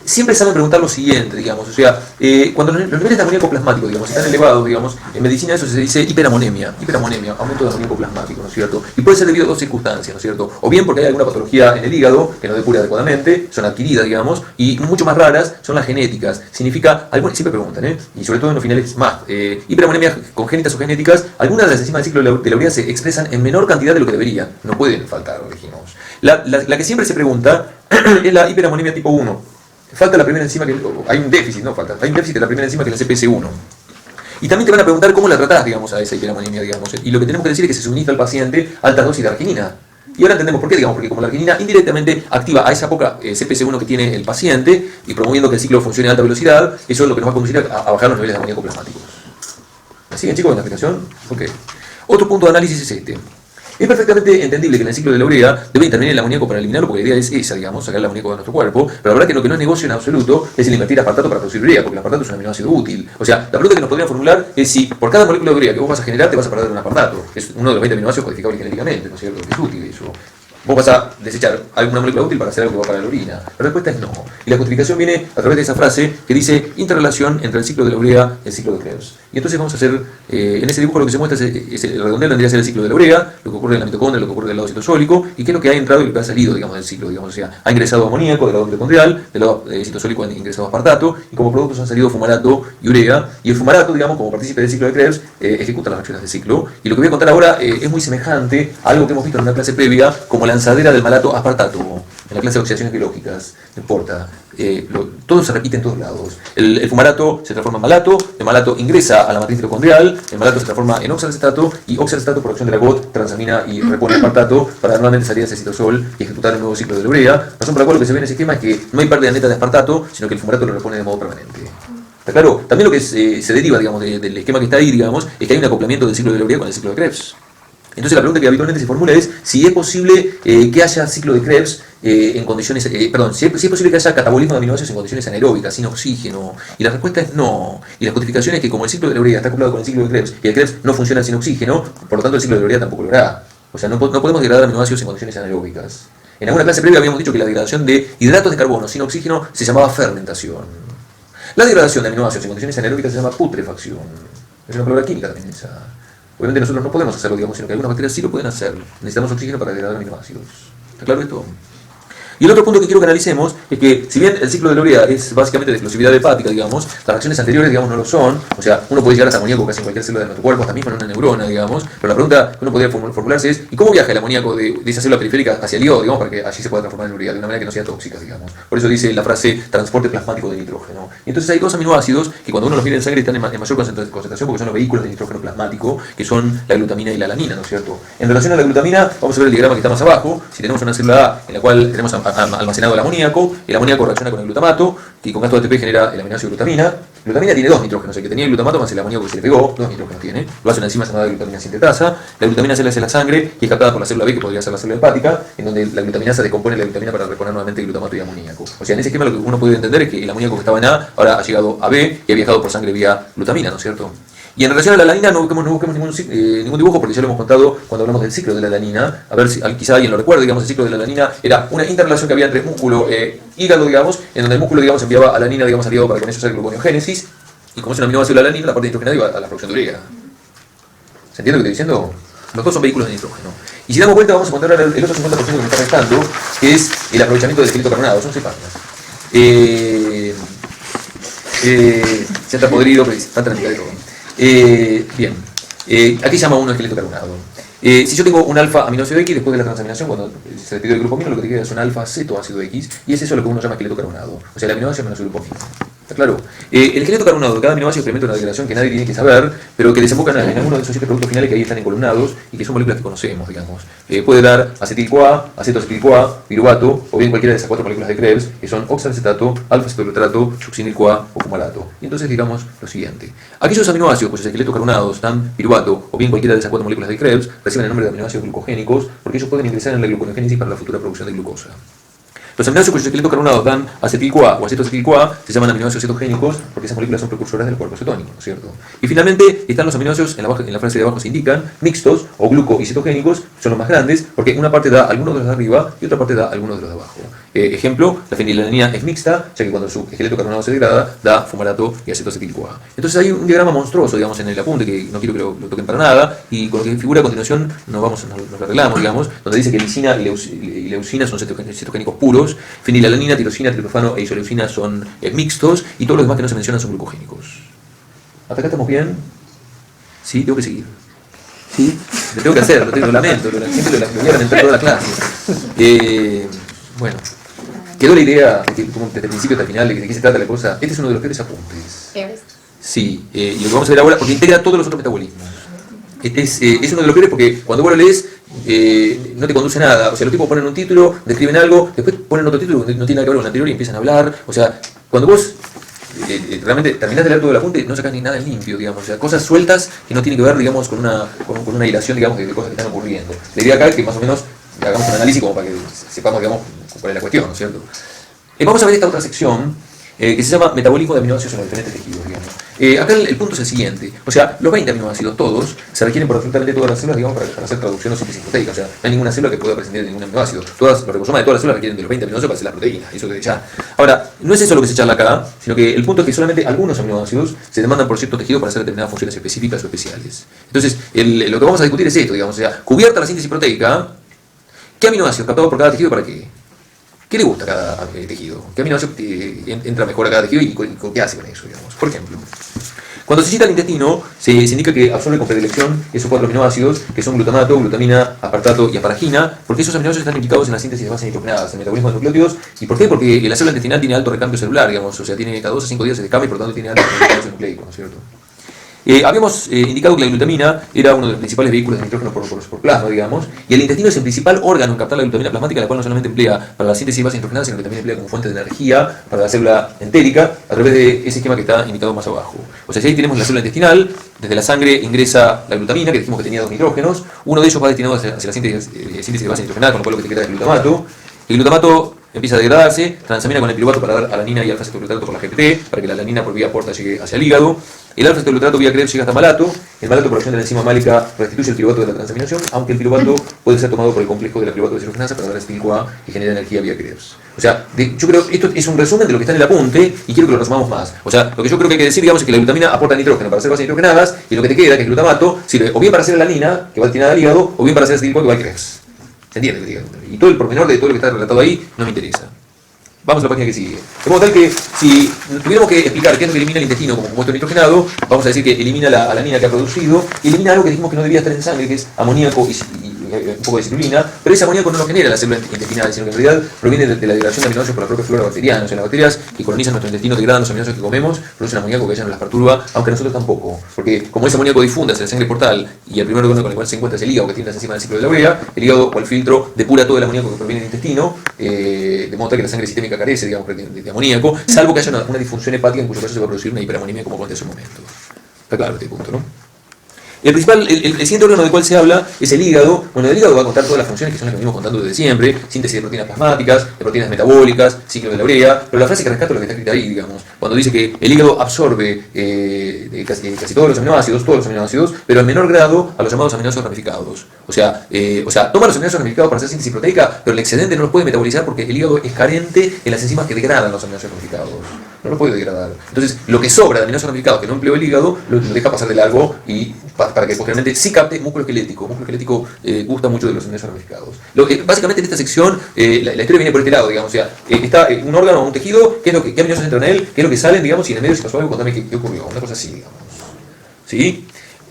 Siempre saben preguntar lo siguiente, digamos, o sea, cuando los niveles de amoníaco plasmático, digamos, están elevados, digamos, en medicina eso se dice hiperamonemia, aumento de amoníaco plasmático, ¿no es cierto? Y puede ser debido a dos circunstancias, ¿no es cierto? O bien porque hay alguna patología en el hígado que no depura adecuadamente, son adquiridas, digamos, y mucho más raras son las genéticas. Significa, siempre preguntan, y sobre todo en los finales más, hiperamonemia congénitas o genéticas, algunas de las enzimas del ciclo de la urea se expresan en menor cantidad de lo que deberían, no pueden faltar, lo dijimos. La que siempre se pregunta es la hiperamonemia tipo 1. Falta la primera enzima, hay un déficit, no falta, hay un déficit de la primera enzima que es la CPS1. Y también te van a preguntar cómo la tratás, digamos, a esa hiperamonemia, digamos. Y lo que tenemos que decir es que se suministra al paciente altas dosis de arginina. Y ahora entendemos por qué, digamos, porque como la arginina indirectamente activa a esa poca CPS1 que tiene el paciente y promoviendo que el ciclo funcione a alta velocidad, eso es lo que nos va a conducir a bajar los niveles de amoníaco plasmáticos. ¿Me siguen, chicos, en la explicación? Ok. Otro punto de análisis es este. Es perfectamente entendible que en el ciclo de la urea debe intervenir el amoníaco para eliminarlo, porque la idea es esa, digamos, sacar el amoníaco de nuestro cuerpo, pero la verdad que lo que no es negocio en absoluto es el invertir aspartato para producir urea, porque el aspartato es un aminoácido útil. O sea, la pregunta que nos podrían formular es si por cada molécula de urea que vos vas a generar te vas a perder un aspartato, que es uno de los 20 aminoácidos codificables genéticamente, ¿no es cierto? Que es útil eso. Vos vas a desechar alguna molécula útil para hacer algo que va para la orina. La respuesta es no. Y la justificación viene a través de esa frase que dice interrelación entre el ciclo de la urea y el ciclo de Krebs. Y entonces vamos a hacer, en ese dibujo lo que se muestra es el redondel tendría que ser el ciclo de la urea, lo que ocurre en la mitocondria, lo que ocurre del lado citosólico, y qué es lo que ha entrado y lo que ha salido, digamos, del ciclo, digamos. O sea, ha ingresado amoníaco del lado mitocondrial, del lado citosólico han ingresado aspartato, y como productos han salido fumarato y urea. Y el fumarato, digamos, como partícipe del ciclo de Krebs, ejecuta las reacciones del ciclo. Y lo que voy a contar ahora es muy semejante a algo que hemos visto en una clase previa, como lanzadera del malato aspartato, en la clase de oxidaciones biológicas, no importa, todo se repite en todos lados. El fumarato se transforma en malato, el malato ingresa a la matriz mitocondrial, el malato se transforma en oxalacetato, y oxalacetato por acción de la GOT transamina y repone aspartato para nuevamente salir hacia el citosol y ejecutar el nuevo ciclo de la urea, razón por la cual lo que se ve en ese esquema es que no hay pérdida neta de aspartato, sino que el fumarato lo repone de modo permanente. ¿Está claro? También lo que se deriva, digamos, del esquema que está ahí, digamos, es que hay un acoplamiento del ciclo de la urea con el ciclo de Krebs. Entonces la pregunta que habitualmente se formula es si es posible que haya ciclo de Krebs en condiciones, si es posible que haya catabolismo de aminoácidos en condiciones anaeróbicas, sin oxígeno. Y la respuesta es no. Y la justificación es que como el ciclo de la urea está acoplado con el ciclo de Krebs y el Krebs no funciona sin oxígeno, por lo tanto el ciclo de la urea tampoco lo hará. O sea, no podemos degradar aminoácidos en condiciones anaeróbicas. En alguna clase previa habíamos dicho que la degradación de hidratos de carbono sin oxígeno se llamaba fermentación. La degradación de aminoácidos en condiciones anaeróbicas se llama putrefacción. Es una palabra química también esa. Obviamente nosotros no podemos hacerlo, digamos, sino que algunas bacterias sí lo pueden hacer. Necesitamos oxígeno para degradar aminoácidos. ¿Está claro esto? Y el otro punto que quiero que analicemos es que, si bien el ciclo de la urea es básicamente de explosividad hepática, digamos, las reacciones anteriores, digamos, no lo son. O sea, uno puede llegar a amoníaco casi en cualquier célula de nuestro cuerpo, hasta mismo en una neurona, digamos. Pero la pregunta que uno podría formularse es: ¿y cómo viaja el amoníaco de esa célula periférica hacia el hígado, digamos, para que allí se pueda transformar en urea de una manera que no sea tóxica, digamos? Por eso dice la frase transporte plasmático de nitrógeno. Y entonces hay dos aminoácidos que cuando uno los mira en sangre están en mayor concentración porque son los vehículos de nitrógeno plasmático, que son la glutamina y la alanina, ¿no es cierto? En relación a la glutamina, vamos a ver el diagrama que está más abajo. Si tenemos una célula A en la cual tenemos almacenado el amoníaco reacciona con el glutamato, que con gasto de ATP genera el aminoácido glutamina. Glutamina tiene dos nitrógenos, el que tenía el glutamato más el amoníaco que se le pegó, dos nitrógenos tiene. Lo hace una enzima llamada glutamina sintetasa. La glutamina se le hace la sangre y es captada por la célula B, que podría ser la célula hepática, en donde la glutaminasa descompone la glutamina para reponer nuevamente glutamato y amoníaco. O sea, en ese esquema lo que uno puede entender es que el amoníaco que estaba en A ahora ha llegado a B y ha viajado por sangre vía glutamina, ¿no es cierto? Y en relación a la alanina no busquemos ningún dibujo porque ya lo hemos contado cuando hablamos del ciclo de la alanina. A ver si quizá alguien lo recuerda, digamos, el ciclo de la alanina era una interrelación que había entre músculo e hígado, digamos, en donde el músculo, digamos, enviaba alanina, digamos, al hígado para con eso hacer gluconeogénesis, y como es un aminoácido de la alanina, la parte nitrogenada iba a la producción de urea. ¿Se entiende lo que estoy diciendo? Los dos son vehículos de nitrógeno. Y si damos vuelta vamos a encontrar el otro 50% que me está restando, que es el aprovechamiento del esqueleto carbonado. Son 6 páginas. Se está podrido, pero falta la mitad de todo. Bien, aquí llama uno esqueleto carbonado. Si yo tengo un alfa aminoácido X después de la transaminación, cuando se despidió el grupo amino, lo que te queda es un alfa cetoácido X, y es eso lo que uno llama esqueleto carbonado. O sea, el aminoácido menos el grupo amino. ¿Está claro? El esqueleto carbonado de cada aminoácido experimenta una degradación que nadie tiene que saber, pero que desemboca en algunos de esos 7 productos finales que ahí están encolumnados y que son moléculas que conocemos, digamos. Puede dar acetil-CoA, acetoacetil-CoA, piruvato, o bien cualquiera de esas 4 moléculas de Krebs, que son oxalacetato, alfa-acetoglutrato, succinil-CoA o fumarato. Y entonces digamos lo siguiente. Aquellos aminoácidos cuyos esqueletos carbonados dan piruvato, o bien cualquiera de esas 4 moléculas de Krebs, reciben el nombre de aminoácidos glucogénicos porque ellos pueden ingresar en la gluconeogénesis para la futura producción de glucosa. Los aminoácidos cuyos esqueletos carbonados dan acetil-CoA o acetoacetil-CoA se llaman aminoácidos cetogénicos porque esas moléculas son precursoras del cuerpo cetónico, ¿no es cierto? Y finalmente están los aminoácidos, en la frase de abajo se indican, mixtos o gluco y cetogénicos, son los más grandes porque una parte da algunos de los de arriba y otra parte da algunos de los de abajo. Ejemplo, la fenilalanina es mixta, ya que cuando su esqueleto carbonado se degrada, da fumarato y acetoacetil-CoA. Entonces hay un diagrama monstruoso, digamos, en el apunte, que no quiero que lo toquen para nada, y con lo que figura a continuación nos arreglamos, digamos, donde dice que lisina y leucina son cetogénicos puros, fenilalanina, tirosina, triptofano e isoleucina son mixtos, y todos los demás que no se mencionan son glucogénicos. ¿Hasta acá estamos bien? Sí, tengo que seguir. ¿Sí? Lo tengo que hacer, lo lamento, siempre lo voy a lamentar toda la clase. Bueno. ¿Quedó la idea, como desde el principio hasta el final, de qué se trata la cosa? Este es uno de los peores apuntes. Sí, y lo que vamos a ver ahora, porque integra todos los otros metabolismos. Es uno de los peores porque cuando vos lo lees, no te conduce a nada. O sea, los tipos ponen un título, describen algo, después ponen otro título que no tiene nada que ver con el anterior y empiezan a hablar. O sea, cuando vos realmente terminás de leer todo el apunte, no sacás ni nada en limpio, digamos. O sea, cosas sueltas que no tienen que ver, digamos, con una hilación, digamos, de cosas que están ocurriendo. La idea acá es que más o menos hagamos un análisis como para que sepamos, digamos, cuál es la cuestión, ¿no es cierto? Vamos a ver esta otra sección que se llama metabolismo de aminoácidos en los diferentes tejidos, digamos. Acá el punto es el siguiente, o sea, los 20 aminoácidos todos se requieren por absolutamente todas las células, digamos, para hacer traducción o síntesis proteica, o sea, no hay ninguna célula que pueda prescindir de ningún aminoácido. Los ribosomas de todas las células requieren de los 20 aminoácidos para hacer las proteínas, eso que ya. Ahora, no es eso lo que se charla acá, sino que el punto es que solamente algunos aminoácidos se demandan por cierto tejido para hacer determinadas funciones específicas o especiales. Entonces, lo que vamos a discutir es esto, digamos, o sea, cubierta la síntesis proteica, ¿qué aminoácidos captados por cada tejido para qué? ¿Qué le gusta a cada tejido? ¿Qué aminoácido entra mejor a cada tejido y qué hace con eso, digamos? Por ejemplo, cuando se cita el intestino, se indica que absorbe con predilección esos 4 aminoácidos, que son glutamato, glutamina, aspartato y asparagina, porque esos aminoácidos están implicados en la síntesis de bases nitrogenadas, en el metabolismo de nucleótidos. ¿Y por qué? Porque la célula intestinal tiene alto recambio celular, digamos, o sea, tiene cada 2 a 5 días se descambia y por lo tanto tiene alto recambio nucleico, ¿no es cierto? Habíamos indicado que la glutamina era uno de los principales vehículos de nitrógeno por plasma, digamos, y el intestino es el principal órgano en captar la glutamina plasmática, la cual no solamente emplea para la síntesis de bases nitrogenadas, sino que también emplea como fuente de energía para la célula entérica a través de ese esquema que está indicado más abajo. O sea, si ahí tenemos la célula intestinal, desde la sangre ingresa la glutamina, que dijimos que tenía 2 nitrógenos, uno de ellos va destinado hacia la síntesis de bases nitrogenadas, con lo cual lo que te queda es glutamato. El glutamato empieza a degradarse, transamina con el piruvato para dar alanina y alfa-acetoglutrato por la GPT, para que la alanina por vía porta llegue hacia el hígado. El alfa-acetoglutrato vía Krebs llega hasta malato. El malato por acción de la enzima málica restituye el piruvato de la transaminación, aunque el piruvato puede ser tomado por el complejo de la piruvato deshidrogenasa para dar acetil-CoA y genera energía vía Krebs. O sea, yo creo que esto es un resumen de lo que está en el apunte y quiero que lo resumamos más. O sea, lo que yo creo que hay que decir, digamos, es que la glutamina aporta nitrógeno para hacer bases nitrogenadas y lo que te queda, que es glutamato, sirve o bien para hacer alanina, que va destinada al hígado, o bien para hacer acetil-CoA, que va al Krebs. ¿Se entiende? Y todo el pormenor de todo lo que está relatado ahí no me interesa. Vamos a la página que sigue. De modo tal que si tuviéramos que explicar qué es lo que elimina el intestino como compuesto nitrogenado, vamos a decir que elimina la alanina que ha producido, y elimina algo que dijimos que no debía estar en sangre, que es amoníaco y un poco de citrulina, pero ese amoníaco no lo genera la célula intestinal, sino que en realidad proviene de la degradación de aminoácidos por la propia flora bacteriana. O sea, las bacterias que colonizan nuestro intestino degradan los aminoácidos que comemos, producen amoníaco que ella no las perturba, aunque nosotros tampoco. Porque como ese amoníaco difunde hacia la sangre portal y el primer órgano con el cual se encuentra es el hígado, que tiene las enzimas del ciclo de la urea, el hígado o el filtro depura todo el amoníaco que proviene del intestino, de modo tal que la sangre sistémica carece, digamos, de amoníaco, salvo que haya una disfunción hepática, en cuyo caso se va a producir una hiperamonemia como conté hace un momento. Está claro este punto, ¿no? El siguiente órgano del cual se habla es el hígado. Bueno, el hígado va a contar todas las funciones que son las que venimos contando desde siempre: síntesis de proteínas plasmáticas, de proteínas metabólicas, ciclo de la urea. Pero la frase que rescato es lo que está escrita ahí, digamos, cuando dice que el hígado absorbe casi todos los aminoácidos, pero en menor grado a los llamados aminoácidos ramificados. O sea, toma los aminoácidos ramificados para hacer síntesis proteica, pero el excedente no los puede metabolizar porque el hígado es carente en las enzimas que degradan los aminoácidos ramificados. No lo puede degradar. Entonces, lo que sobra de aminoácidos ramificados que no empleó el hígado, lo deja pasar de largo y para que posteriormente sí capte músculo esquelético. Músculo esquelético gusta mucho de los aminoácidos ramificados. Básicamente en esta sección, la historia viene por este lado, digamos. O sea, está un órgano o un tejido, qué aminoácidos entran en él, qué es lo que salen, digamos, y en el medio se pasó algo, contame qué ocurrió. Una cosa así, digamos. ¿Sí?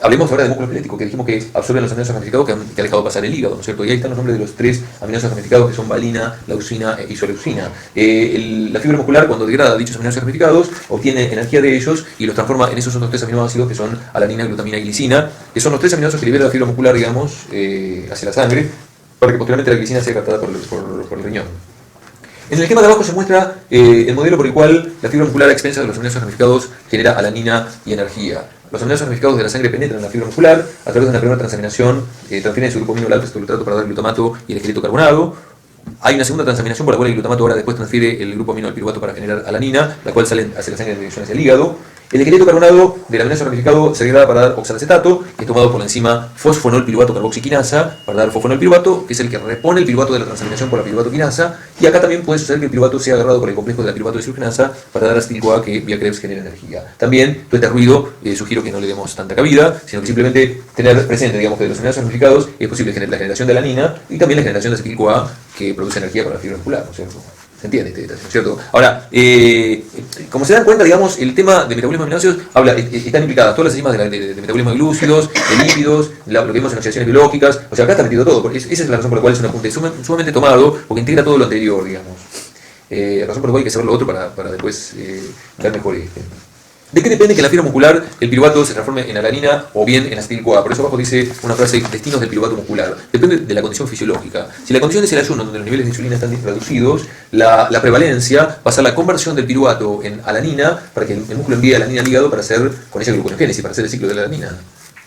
hablemos ahora del músculo esquelético, que dijimos que absorben los aminoácidos ramificados que ha dejado pasar el hígado, ¿no es cierto? Y ahí están los nombres de los 3 aminoácidos ramificados que son valina, leucina e isoleucina. La fibra muscular, cuando degrada dichos aminoácidos ramificados, obtiene energía de ellos y los transforma en esos otros 3 aminoácidos que son alanina, glutamina y glicina, que son los 3 aminoácidos que libera la fibra muscular, digamos, hacia la sangre, para que posteriormente la glicina sea captada por el riñón. En el esquema de abajo se muestra el modelo por el cual la fibra muscular a expensas de los aminoácidos ramificados genera alanina y energía. Los aminoácidos ramificados de la sangre penetran en la fibra muscular a través de una primera transaminación, transfieren su grupo amino al alfa cetoglutarato para dar el glutamato y el esqueleto carbonado. Hay una segunda transaminación por la cual el glutamato ahora después transfiere el grupo amino al piruvato para generar alanina, la cual sale hacia la sangre en dirección hacia el hígado. El esqueleto carbonado del aminoácido ramificado se degrada para dar oxalacetato, que es tomado por la enzima fosfonol piruvato carboxiquinasa para dar fosfonol piruvato, que es el que repone el piruvato de la transaminación por la piruvato quinasa. Y acá también puede suceder que el piruvato sea agarrado por el complejo de la piruvato deshidrogenasa para dar acetil-CoA, que vía Krebs genera energía. También, todo este ruido, sugiero que no le demos tanta cabida, sino que simplemente tener presente, digamos, que de los aminoácidos ramificados es posible la generación de alanina y también la generación de acetil-CoA, que produce energía para la fibra muscular, ¿no es cierto? ¿Se entiende este detalle, ¿no es cierto? Ahora, como se dan cuenta, digamos, el tema de metabolismo de aminoácidos están implicadas todas las enzimas de metabolismo de glúcidos, de lípidos, lo que vemos en oxidaciones biológicas, o sea, acá está metido todo, esa es la razón por la cual es un apunte sumamente tomado, porque integra todo lo anterior, digamos. La razón por la cual hay que saber lo otro para después ver mejor este. ¿De qué depende que en la fibra muscular el piruvato se transforme en alanina o bien en acetil-CoA? Por eso abajo dice una frase: destinos del piruvato muscular. Depende de la condición fisiológica. Si la condición es el ayuno, donde los niveles de insulina están reducidos, la prevalencia va a ser la conversión del piruvato en alanina para que el músculo envíe alanina al hígado para hacer con ella gluconeogénesis, para hacer el ciclo de la alanina,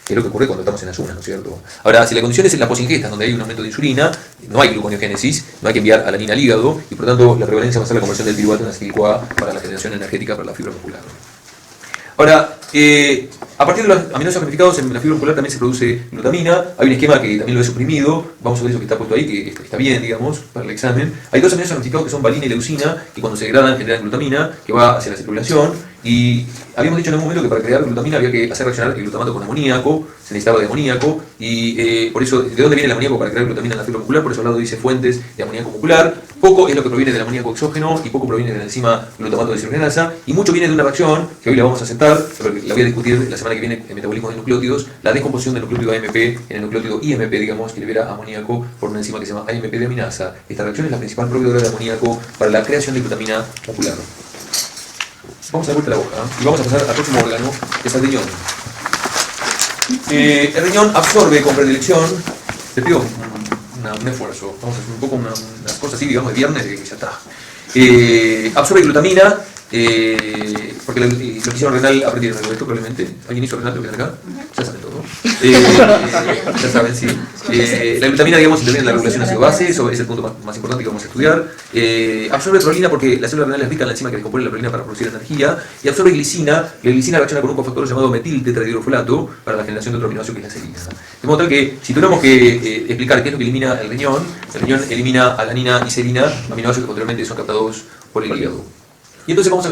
que es lo que ocurre cuando estamos en ayunas, ¿no es cierto? Ahora, si la condición es en la posingesta, donde hay un aumento de insulina, no hay gluconeogénesis, no hay que enviar alanina al hígado, y por lo tanto la prevalencia va a ser la conversión del piruvato en acetil-CoA para la generación energética para la fibra muscular. Ahora, a partir de los aminoácidos ramificados en la fibra muscular también se produce glutamina. Hay un esquema que también lo he suprimido. Vamos a ver eso que está puesto ahí, que está bien, digamos, para el examen. Hay 2 aminoácidos ramificados que son valina y leucina, que cuando se degradan generan glutamina, que va hacia la circulación. Y habíamos dicho en algún momento que para crear glutamina había que hacer reaccionar el glutamato con amoníaco, se necesitaba de amoníaco, y por eso, ¿de dónde viene el amoníaco para crear glutamina en la fibra muscular? Por eso al lado dice fuentes de amoníaco muscular. Poco es lo que proviene del amoníaco exógeno y poco proviene de la enzima glutamato deshidrogenasa, y mucho viene de una reacción que hoy la vamos a aceptar, pero la voy a discutir la semana que viene en metabolismo de nucleótidos, la descomposición del nucleótido AMP en el nucleótido IMP, digamos, que libera amoníaco por una enzima que se llama AMP de aminasa. Esta reacción es la principal proveedora de amoníaco para la creación de glutamina muscular. Vamos a dar vuelta la hoja y vamos a pasar al próximo órgano, que es el riñón. El riñón absorbe con predilección, te pido un esfuerzo, vamos a hacer un poco unas cosas así, digamos, de viernes, y ya está. Absorbe glutamina, porque lo hicieron renal aprendieron algo de esto probablemente. ¿Alguien hizo renal? ¿Lo que acá? Ya saben todo. Ya saben, sí. La glutamina, digamos, interviene en la regulación ácido-base, eso es el punto más importante que vamos a estudiar. Absorbe prolina porque la célula renal es rica en la enzima que descompone la prolina para producir energía. Y absorbe glicina, la glicina reacciona con un cofactor llamado metiltetrahidrofolato para la generación de otro aminoácido que es la serina. De modo tal que, si tuviéramos que explicar qué es lo que elimina el riñón elimina alanina y serina, aminoácidos que posteriormente son captados por el hígado. Y entonces vamos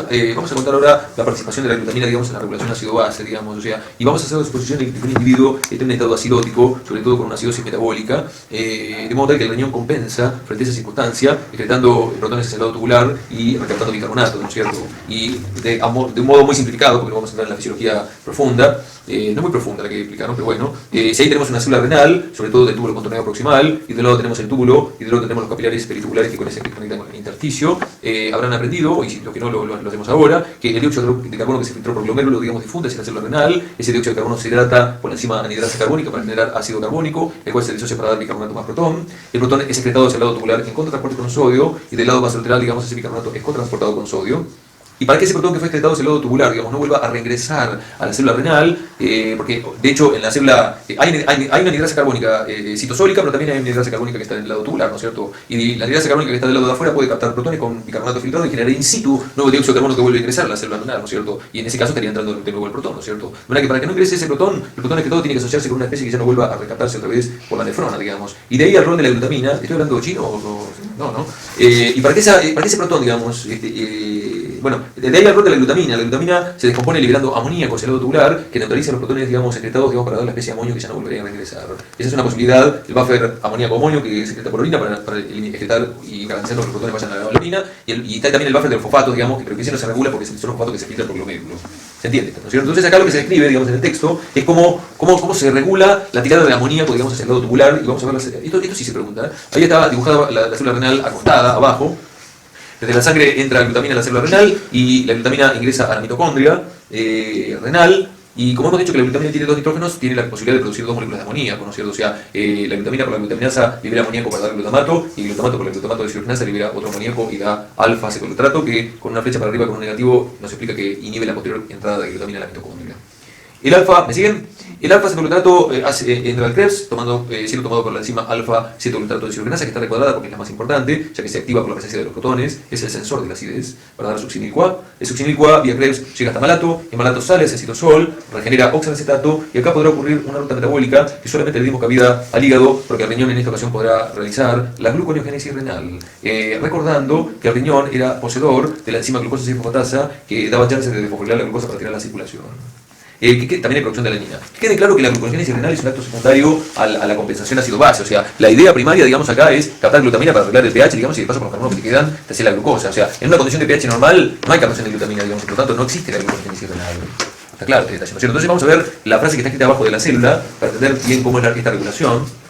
a contar ahora la participación de la glutamina, digamos, en la regulación ácido-base, digamos, o sea, y vamos a hacer la suposición de que un individuo esté en un estado acidótico, sobre todo con una acidosis metabólica, de modo tal que el riñón compensa frente a esa circunstancia, excretando protones hacia el lado tubular y recaptando bicarbonato, ¿no es cierto? Y de un modo muy simplificado, porque lo vamos a entrar en la fisiología profunda, no muy profunda la que explicaron, pero bueno, si ahí tenemos una célula renal, sobre todo del túbulo contorneo proximal, y del lado tenemos el túbulo, y del otro tenemos los capilares peritubulares que conectan con el intersticio, habrán aprendido, y si los que no lo hacemos ahora, que el dióxido de carbono que se filtró por glomérulo, digamos, difunde hacia la célula renal, ese dióxido de carbono se hidrata por la enzima anhidrasa carbónica para generar ácido carbónico, el cual se disocia para dar bicarbonato más protón. El protón es excretado hacia el lado tubular en contratransporte con sodio, y del lado basolateral, digamos, ese bicarbonato es contransportado con sodio. Y para que ese protón que fue excretado hacia el lado tubular, digamos, no vuelva a reingresar a la célula renal, porque de hecho en la célula hay una anhidrasa carbónica citosólica, pero también hay una anhidrasa carbónica que está en el lado tubular, ¿no es cierto? Y la anhidrasa carbónica que está del lado de afuera puede captar protones con bicarbonato filtrado y generar in situ nuevo dióxido de carbono que vuelve a ingresar a la célula renal, ¿no es cierto? Y en ese caso estaría entrando de nuevo el protón, ¿no es cierto? De manera que para que no ingrese ese protón, el protón excretado tiene que asociarse con una especie que ya no vuelva a recaptarse otra vez por la nefrona, digamos. Y de ahí el rol de la glutamina. ¿Estoy hablando chino o no? ¿No? Y para que ese protón, digamos, bueno, de ahí el rol de la glutamina se descompone liberando amoníaco hacia el lado tubular, que neutraliza los protones, digamos, secretados, digamos, para dar la especie de amonio que ya no volverían a regresar. Esa es una posibilidad, el buffer amoníaco-amonio que secreta por orina para excretar y garantizar que los protones vayan a la orina, y está también el buffer de los fosfatos, digamos, pero que ese no se regula porque son los fosfatos que se filtran por glomérulo. ¿Se entiende? ¿No es cierto? Entonces acá lo que se describe, digamos, en el texto es cómo se regula la tirada de amoníaco, digamos, hacia el lado tubular, y vamos a ver, esto sí se pregunta. Ahí está dibujada la célula renal acostada, abajo. Desde la sangre entra glutamina a la célula renal y la glutamina ingresa a la mitocondria renal. Y como hemos dicho que la glutamina tiene dos nitrógenos, tiene la posibilidad de producir dos moléculas de amoníaco, ¿no es cierto? O sea, la glutamina por la glutaminasa libera amoníaco para dar glutamato, y el glutamato por la glutamato de deshidrogenasa libera otro amoníaco y da alfa-cetoglutarato, que con una flecha para arriba con un negativo nos explica que inhibe la posterior entrada de glutamina a la mitocondria. El alfa, ¿me siguen? El alfa-cetoglutarato entra al Krebs, siendo tomado por la enzima alfa-cetoglutarato de deshidrogenasa, que está recuadrada porque es la más importante, ya que se activa por la presencia de los protones, es el sensor de la acidez para dar succinil-CoA. El succinil-CoA vía Krebs llega hasta malato, el malato sale hacia citosol, regenera oxalacetato, y acá podrá ocurrir una ruta metabólica que solamente le dimos cabida al hígado, porque el riñón en esta ocasión podrá realizar la gluconeogénesis renal. Recordando que el riñón era poseedor de la enzima glucosa 6-fosfatasa que daba chances de desfosforilar la glucosa para tirar la circulación. También hay producción de alanina. Que quede claro que la gluconeogénesis renal es un acto secundario a la compensación ácido-base. O sea, la idea primaria, digamos, acá es captar glutamina para arreglar el pH, digamos, y de paso con los carbonos que te quedan, te hace la glucosa. O sea, en una condición de pH normal no hay captación de glutamina, digamos, y por lo tanto no existe la gluconeogénesis renal. Está claro, ¿no es cierto? Entonces vamos a ver la frase que está escrita abajo de la célula para entender bien cómo es esta regulación.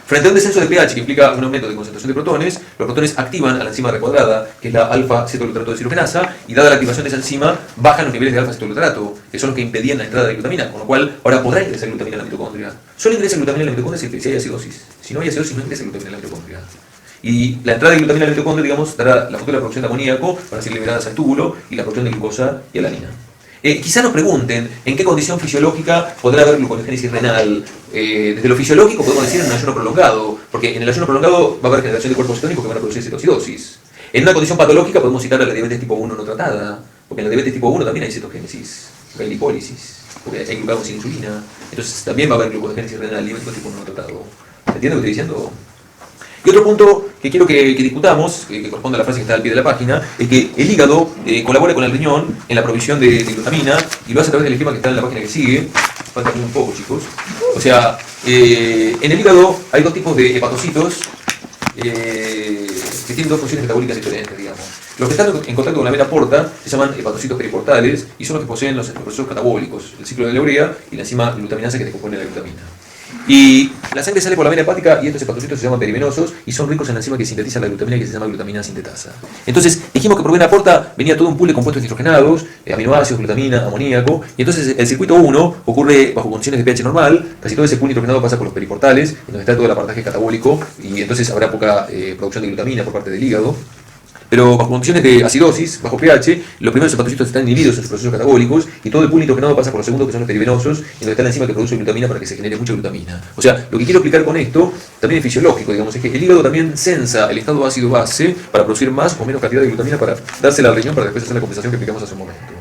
Frente a un descenso de pH que implica un aumento de concentración de protones, los protones activan a la enzima recuadrada, que es la alfa-cetoglutarato de deshidrogenasa, y dada la activación de esa enzima, bajan los niveles de alfa-cetoglutarato, que son los que impedían la entrada de glutamina, con lo cual ahora podrá ingresar glutamina a la mitocondria. Solo ingresa glutamina a la mitocondria si hay acidosis. Si no hay acidosis, no ingresa glutamina a la mitocondria. Y la entrada de glutamina a la mitocondria, digamos, dará la futura producción de amoníaco para ser liberadas al túbulo y la producción de glucosa y alanina. Quizá nos pregunten en qué condición fisiológica podrá haber gluconeogénesis renal. Desde lo fisiológico podemos decir en un ayuno prolongado, porque en el ayuno prolongado va a haber generación de cuerpos cetónicos que van a producir cetoacidosis. En una condición patológica podemos citar a la diabetes tipo 1 no tratada, porque en la diabetes tipo 1 también hay cetogénesis, porque hay lipólisis, porque hay glucagón sin insulina. Entonces también va a haber gluconeogénesis renal diabético tipo 1 no tratado. ¿Se entiende lo que estoy diciendo? Y otro punto que quiero que discutamos, que corresponde a la frase que está al pie de la página, es que el hígado colabora con el riñón en la provisión de glutamina y lo hace a través del esquema que está en la página que sigue. Falta un poco, chicos. O sea, en el hígado hay dos tipos de hepatocitos que tienen dos funciones metabólicas diferentes, digamos. Los que están en contacto con la vena porta se llaman hepatocitos periportales y son los que poseen los procesos catabólicos, el ciclo de la urea y la enzima glutaminasa que descompone la glutamina. Y la sangre sale por la vena hepática y estos hepatocitos se llaman perivenosos y son ricos en la enzima que sintetiza la glutamina que se llama glutamina sintetasa. Entonces dijimos que por vena porta venía todo un pool de compuestos dihidrogenados, aminoácidos, glutamina, amoníaco, y entonces el circuito 1 ocurre bajo condiciones de pH normal, casi todo ese pool dihidrogenado pasa por los periportales, donde está todo el apartaje catabólico y entonces habrá poca producción de glutamina por parte del hígado. Pero bajo condiciones de acidosis, bajo pH, los primeros hepatocitos están inhibidos en sus procesos catabólicos y todo el pool nitrogenado pasa por los segundos, que son los perivenosos, en donde está la enzima que produce glutamina para que se genere mucha glutamina. O sea, lo que quiero explicar con esto también es fisiológico, digamos, es que el hígado también sensa el estado ácido-base para producir más o menos cantidad de glutamina para dársela al riñón para después hacer la compensación que explicamos hace un momento.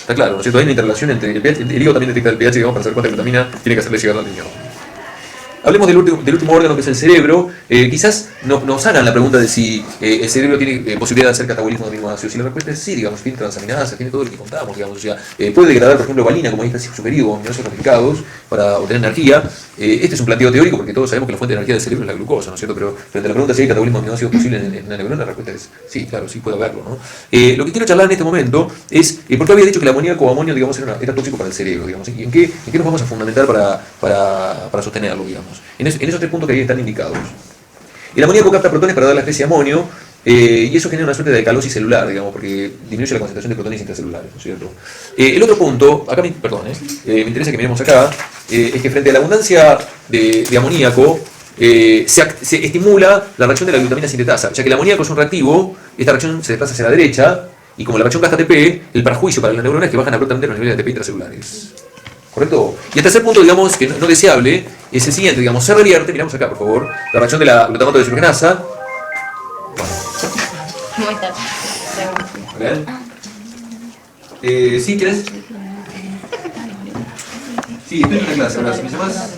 Está claro, ¿no es cierto? Hay una interrelación entre el pH, el hígado también detecta el pH, digamos, para saber cuánta glutamina tiene que hacerle llegar al riñón. Hablemos del último órgano, que es el cerebro. Quizás nos hagan la pregunta de si el cerebro tiene posibilidad de hacer catabolismo de aminoácidos. Y la respuesta es sí, digamos, tiene transaminasas, tiene todo lo que contamos, digamos. O sea, puede degradar, por ejemplo, valina, como ahí está sugerido, aminoácidos ramificados, para obtener energía. Este es un planteo teórico porque todos sabemos que la fuente de energía del cerebro es la glucosa, ¿no es cierto? Pero frente a la pregunta si hay catabolismo de aminoácidos posible en una neurona, la respuesta es sí, claro, sí puede haberlo, ¿no? Lo que quiero charlar en este momento es por qué había dicho que el amoníaco o amonio, digamos, era tóxico para el cerebro, digamos, y en qué nos vamos a fundamentar para sostenerlo, digamos. En esos tres puntos que ahí están indicados. El amoníaco capta protones para dar la especie amonio, y eso genera una suerte de alcalosis celular, digamos, porque disminuye la concentración de protones intracelulares, ¿no es cierto? El otro punto, acá me interesa que miremos acá, es que frente a la abundancia de amoníaco, se estimula la reacción de la glutamina sintetasa, ya que el amoníaco es un reactivo, esta reacción se desplaza hacia la derecha, y como la reacción gasta ATP, el perjuicio para las neuronas es que bajan abruptamente los niveles de ATP intracelulares. ¿Correcto? Y el tercer punto, digamos, que no deseable, es el siguiente, digamos, se revierte, miramos acá, por favor, la reacción de la glutamato de deshidrogenasa. Bueno. ¿Sí quieres? Sí, estoy en una clase, ahora si me llamas,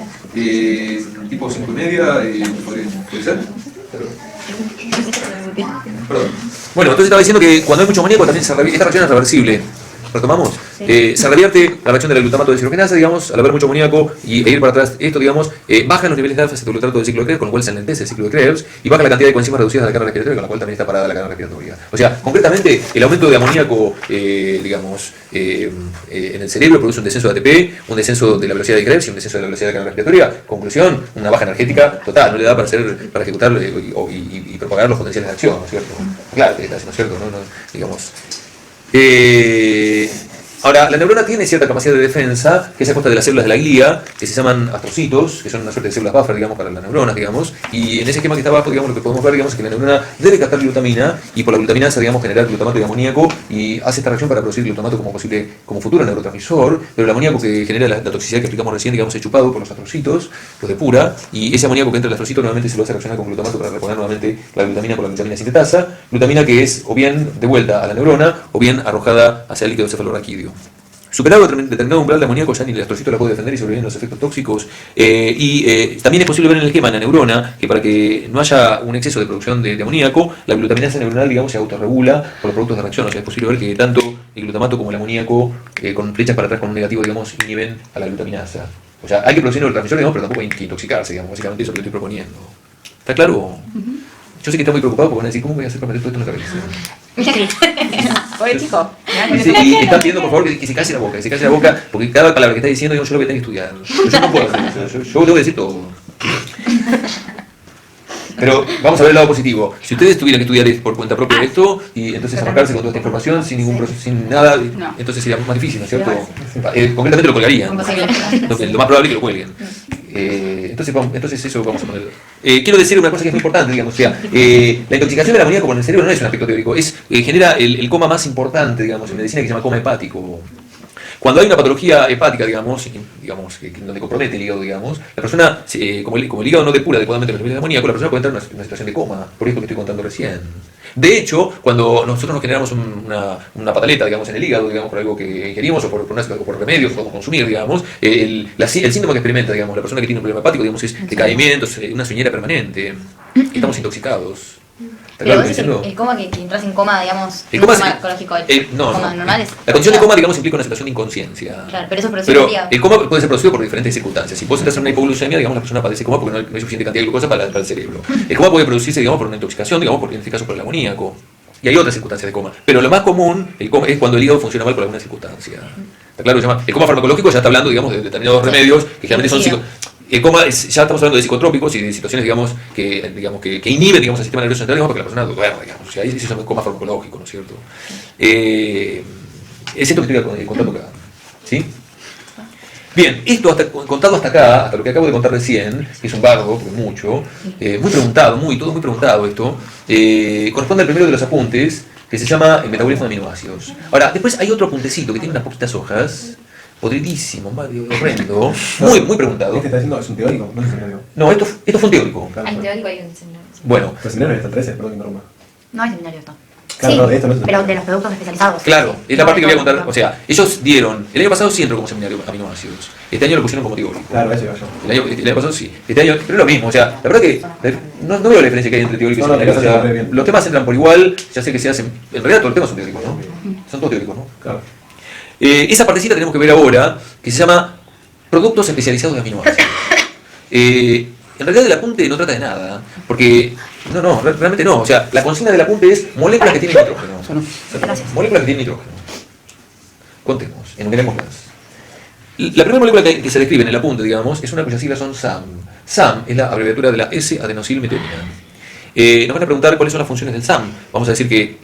tipo 5:30, ¿puede ser? Perdón. Bueno, entonces estaba diciendo que cuando hay mucho amoníaco también esta reacción es reversible. ¿Retomamos? Se revierte la reacción del glutamato de deshidrogenasa, digamos, al haber mucho amoníaco e ir para atrás esto, digamos, bajan los niveles de alfa-cetoglutarato del ciclo de Krebs, con lo cual se enlentece el ciclo de Krebs, y baja la cantidad de coenzimas reducidas de la cadena respiratoria, con la cual también está parada la cadena respiratoria. O sea, concretamente, el aumento de amoníaco, digamos, en el cerebro produce un descenso de ATP, un descenso de la velocidad de Krebs y un descenso de la velocidad de la cadena respiratoria. Conclusión, una baja energética total, no le da para ejecutar y propagar los potenciales de acción, ¿no es cierto? Claro, ¿no es cierto? No, digamos. Ahora, la neurona tiene cierta capacidad de defensa, que es a costa de las células de la glía, que se llaman astrocitos, que son una suerte de células buffer, digamos, para las neuronas, digamos, y en ese esquema que está abajo, digamos, lo que podemos ver, digamos, es que la neurona debe captar glutamina, y por la glutaminasa, digamos, generar glutamato y amoníaco, y hace esta reacción para producir glutamato como futuro neurotransmisor, pero el amoníaco que genera la toxicidad que explicamos recién, digamos, es chupado por los astrocitos, los depura, y ese amoníaco que entra en el astrocito nuevamente se lo hace reaccionar con glutamato para reponer nuevamente la glutamina con la glutamina sintetasa, glutamina que es o bien de vuelta a la neurona, o bien arrojada hacia el líquido cefalorraquídeo. Superado determinado umbral de amoníaco, ya ni el astrocito la puede defender y sobreviven los efectos tóxicos. También es posible ver en el esquema en la neurona que para que no haya un exceso de producción de amoníaco, la glutaminasa neuronal, digamos, se autorregula por los productos de reacción. O sea, es posible ver que tanto el glutamato como el amoníaco, con flechas para atrás con un negativo, digamos, inhiben a la glutaminasa. O sea, hay que producir neurotransmisor, digamos, pero tampoco hay que intoxicarse, digamos. Básicamente eso es lo que estoy proponiendo. ¿Está claro? Yo sé que está muy preocupado porque van a decir, ¿cómo voy a hacer para meter todo esto en la cabeza?
Pobre chico.
Y está pidiendo, por favor, que se calle la boca, porque cada palabra que está diciendo, yo lo voy a tener que estudiar. Yo no puedo hacer eso, yo tengo que decir todo. Pero vamos a ver el lado positivo. Si ustedes tuvieran que estudiar por cuenta propia esto, y entonces arrancarse con toda esta información sin ningún proceso, sin nada, entonces sería más difícil, ¿no es cierto? Concretamente lo colgarían. Lo más probable es que lo cuelguen. Entonces eso vamos a poner. Quiero decir una cosa que es muy importante, digamos, o sea, la intoxicación del amoníaco con el cerebro no es un aspecto teórico, genera el coma más importante, digamos, en medicina, que se llama coma hepático. Cuando hay una patología hepática, digamos, donde compromete el hígado, digamos, la persona, como el hígado no depura adecuadamente los niveles de amoníaco, la persona puede entrar en una situación de coma, por esto que estoy contando recién. De hecho, cuando nosotros nos generamos una pataleta, digamos, en el hígado, digamos, por algo que ingerimos o por remedios que podemos consumir, digamos, el síntoma que experimenta, digamos, la persona que tiene un problema hepático, digamos, es decaimientos, una soñera permanente. Estamos intoxicados.
Pero vos decís el coma que entras en coma, digamos,
el coma
farmacológico, coma normal es...
La condición de coma, digamos, implica una situación de inconsciencia.
Claro, pero eso es producido
Pero el coma puede ser producido por diferentes circunstancias. Si vos entras en una hipoglucemia, digamos, la persona padece coma porque no hay suficiente cantidad de glucosa para el cerebro. El coma puede producirse, digamos, por una intoxicación, digamos, en este caso por el amoníaco. Y hay otras circunstancias de coma. Pero lo más común es cuando el hígado funciona mal por alguna circunstancia. ¿Está claro? El coma farmacológico ya está hablando, digamos, de determinados remedios que generalmente son el coma ya estamos hablando de psicotrópicos y de situaciones, digamos, que inhiben, digamos, el sistema nervioso central, digamos, para que la persona duerma, digamos. O sea, ahí se llama coma farmacológico, ¿no es cierto? Es esto que estoy contando acá. ¿Sí? Bien, esto contado hasta acá, hasta lo que acabo de contar recién, que es un bardo, porque mucho, muy preguntado, todo muy preguntado esto, corresponde al primero de los apuntes, que se llama el metabolismo de aminoácidos. Ahora, después hay otro apuntecito que tiene unas poquitas hojas, podridísimo, horrendo, muy preguntado.
Este está diciendo es un teórico, no es un seminario.
No, esto fue un teórico.
Hay teórico y un seminario.
Bueno.
Pero el seminario está el 13, perdón que interrumpa.
No hay seminario esto.
Claro,
Sí,
no, de esto no es
pero de los productos especializados.
Claro, es la
No,
parte que voy a
no,
contar.
no.
O sea, ellos dieron, el año pasado sí entró como seminario aminoácidos. Este año lo pusieron como teórico.
Claro, eso iba yo.
El año pasado sí. Este año, pero es lo mismo. O sea, la verdad que no veo la diferencia que hay entre teórico y
No,
seminario.
no,
O sea,
se ve bien.
los temas entran por igual, ya sé que se hacen. En realidad todos los temas son teóricos, ¿no? Son todos teóricos, ¿no?
Claro.
Esa partecita tenemos que ver ahora, que se llama productos especializados de aminoácidos. En realidad el apunte no trata de nada, porque realmente no. O sea, la consigna del apunte es moléculas que tienen nitrógeno.
Gracias.
Moléculas que tienen nitrógeno. Contemos, enumeremoslas. La primera molécula que se describe en el apunte, digamos, es una cuyas siglas son SAM. SAM es la abreviatura de la S-adenosilmetionina. Nos van a preguntar cuáles son las funciones del SAM. Vamos a decir que,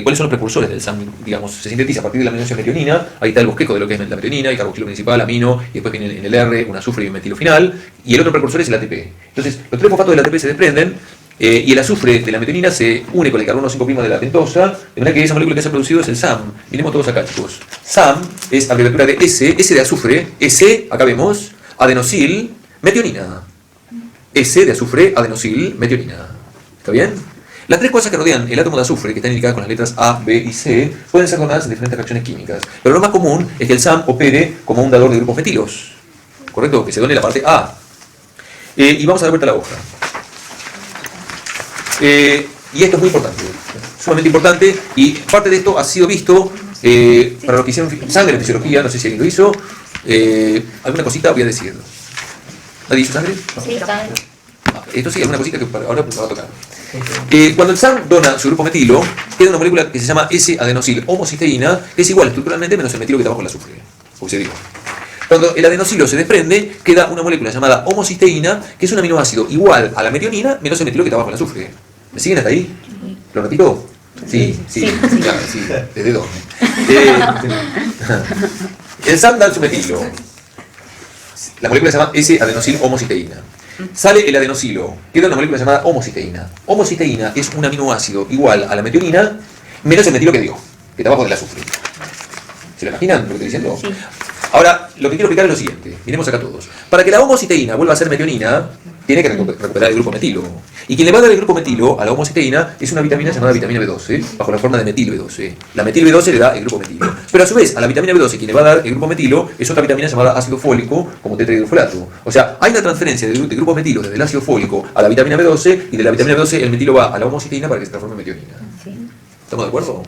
cuáles son los precursores del SAM. Digamos, se sintetiza a partir de la aminoácido-metionina. Ahí está el bosquejo de lo que es la metionina, el carboxilo principal, amino, y después viene en el R un azufre y un metilo final. Y el otro precursor es el ATP. Entonces, los tres fosfatos del ATP se desprenden y el azufre de la metionina se une con el carbono 5' de la pentosa, de manera que esa molécula que se ha producido es el SAM. Miremos todos acá, chicos. SAM es abreviatura de S de azufre, S, acá vemos, adenosil, metionina. S de azufre, adenosil, metionina. ¿Está bien? Las tres cosas que rodean el átomo de azufre, que están indicadas con las letras A, B y C, pueden ser donadas en diferentes reacciones químicas. Pero lo más común es que el SAM opere como un dador de grupos metilos. ¿Correcto? Que se done la parte A. Y vamos a dar vuelta a la hoja. Y esto es muy importante, sumamente importante, y parte de esto ha sido visto Para los que hicieron sangre en fisiología, no sé si alguien lo hizo, alguna cosita voy a decir. ¿Nadie hizo sangre?
Sí,
Esto sí, alguna cosita que ahora va a tocar. Cuando el SAM dona su grupo metilo, queda una molécula que se llama S-adenosil homocisteína, que es igual estructuralmente menos el metilo que está bajo el azufre. Porque se digo. Cuando el adenosilo se desprende, queda una molécula llamada homocisteína, que es un aminoácido igual a la metionina menos el metilo que está bajo el azufre. ¿Me siguen hasta ahí? ¿Lo repito? Sí. Claro, sí. ¿Desde dónde? El SAM da su metilo. La molécula se llama S-adenosil homocisteína. Sale el adenosilo, queda una molécula llamada homocisteína. Homocisteína es un aminoácido igual a la metionina menos el metilo que dio, que está abajo del azufre. ¿Se lo imaginan lo que estoy diciendo?
Sí.
Ahora, lo que quiero explicar es lo siguiente. Miremos acá todos. Para que la homocisteína vuelva a ser metionina, tiene que recuperar el grupo metilo. Y quien le va a dar el grupo metilo a la homocisteína es una vitamina llamada vitamina B12, bajo la forma de metil B12. La metil B12 le da el grupo metilo. Pero a su vez, a la vitamina B12 quien le va a dar el grupo metilo es otra vitamina llamada ácido fólico, como tetrahidrofolato. O sea, hay una transferencia de grupo metilo desde el ácido fólico a la vitamina B12, y de la vitamina B12 el metilo va a la homocisteína para que se transforme en metionina. ¿Estamos de acuerdo?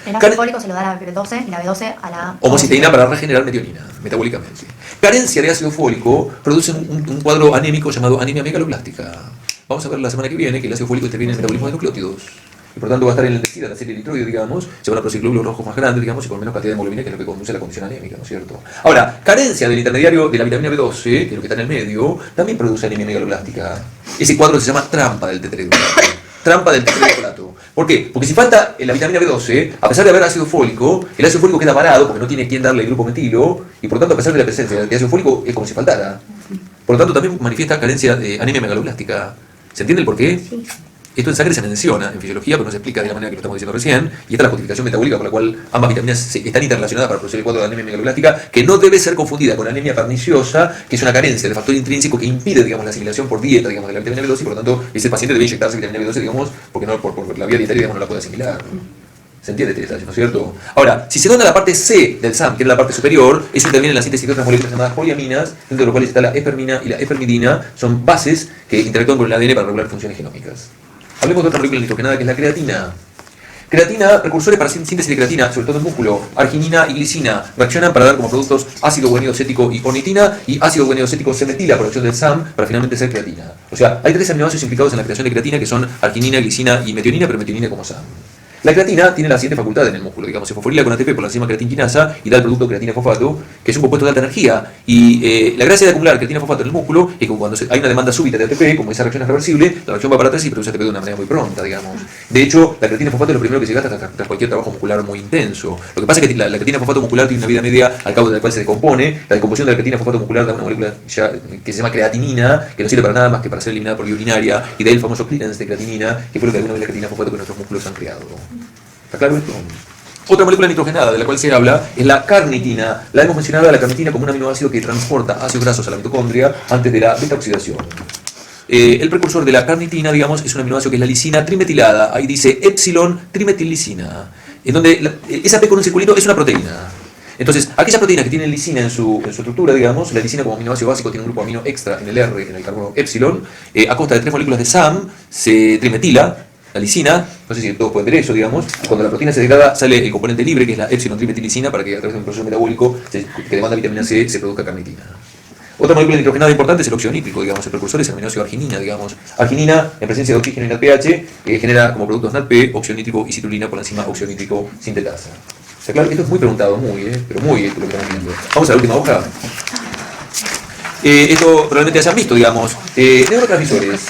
El ácido fólico se lo da a la B12 y la B12 a la
homocisteína para regenerar metionina, metabólicamente. Carencia de ácido fólico produce un cuadro anémico llamado anemia megaloblástica. Vamos a ver la semana que viene que el ácido fólico interviene en el metabolismo de nucleótidos. Y por tanto va a estar en el intestino, la serie eritroide, digamos, se van a producir glóbulos rojos más grandes, digamos, y con menos cantidad de hemoglobina, que es lo que conduce a la condición anémica, ¿no es cierto? Ahora, carencia del intermediario de la vitamina B12, que es lo que está en el medio, también produce anemia megaloblástica. Ese cuadro se llama trampa del tetrahidrofolato. Trampa del tetrahidrofolato. ¿Por qué? Porque si falta la vitamina B12, a pesar de haber ácido fólico, el ácido fólico queda parado porque no tiene quien darle el grupo metilo, y por tanto, a pesar de la presencia de ácido fólico, es como si faltara. Por lo tanto, también manifiesta carencia de anemia megaloblástica. ¿Se entiende el porqué?
Sí.
Esto en sangre se menciona en fisiología, pero no se explica de la manera que lo estamos diciendo recién, y esta es la justificación metabólica por la cual ambas vitaminas están interrelacionadas para producir el cuadro de anemia megaloblástica, que no debe ser confundida con anemia perniciosa, que es una carencia de factor intrínseco que impide, digamos, la asimilación por dieta, digamos, de la vitamina B12, y por lo tanto ese paciente debe inyectarse vitamina B12, digamos, porque no, por la vía dietaria, digamos, no la puede asimilar. ¿Se entiende este detalle, no es cierto? Ahora, si se dona la parte C del SAM, que es la parte superior, eso interviene en la síntesis de otras moléculas llamadas poliaminas, dentro de las cuales está la espermina y la espermidina, son bases que interactúan con el ADN para regular funciones genómicas. Hablemos de otra molécula nitrogenada que es la creatina. Creatina, precursores para síntesis de creatina, sobre todo en músculo, arginina y glicina, reaccionan para dar como productos ácido guanidocético y ornitina, y ácido guanidocético se metila por acción del SAM para finalmente ser creatina. O sea, hay tres aminoácidos implicados en la creación de creatina que son arginina, glicina y metionina, pero metionina como SAM. La creatina tiene la siguiente facultad en el músculo, digamos, se fosforila con ATP por la enzima creatinquinasa y da el producto creatina-fosfato, que es un compuesto de alta energía. Y la gracia de acumular creatina-fosfato en el músculo es que cuando hay una demanda súbita de ATP, como esa reacción es reversible, la reacción va para atrás y produce ATP de una manera muy pronta, digamos. De hecho, la creatina-fosfato es lo primero que se gasta tras cualquier trabajo muscular muy intenso. Lo que pasa es que la creatina-fosfato muscular tiene una vida media al cabo de la cual se decompone. La decomposición de la creatina-fosfato muscular da una molécula ya que se llama creatinina, que no sirve para nada más que para ser eliminada por vía urinaria, y de ahí el famoso clearance de creatinina, que fue lo que alguna vez la creatina-fosfato que nuestros músculos han creado. ¿Está claro esto? Otra molécula nitrogenada de la cual se habla es la carnitina. La hemos mencionado a la carnitina como un aminoácido que transporta ácidos grasos a la mitocondria antes de la beta-oxidación. El precursor de la carnitina, digamos, es un aminoácido que es la lisina trimetilada. Ahí dice epsilon trimetillicina. En donde esa P con un circulito es una proteína. Entonces, aquella proteína que tiene lisina en su estructura, digamos, la lisina como aminoácido básico tiene un grupo amino extra en el R, en el carbono epsilon, a costa de 3 moléculas de SAM, se trimetila la lisina, no sé si todos pueden ver eso, digamos, y cuando la proteína se degrada sale el componente libre, que es la epsilon trimetillicina, para que a través de un proceso metabólico que demanda vitamina C se produzca carnitina. Otra molécula nitrogenada importante es el óxido nítrico, digamos, el precursor es el aminoácido arginina, digamos. Arginina, en presencia de oxígeno y NADPH, genera como productos NADP, óxido nítrico y citrulina por la enzima óxido nítrico sintetasa. O sea, claro, esto es muy preguntado, pero muy esto lo que estamos viendo. Vamos a la última hoja. Esto probablemente hayan visto, digamos. Neurotransmisores.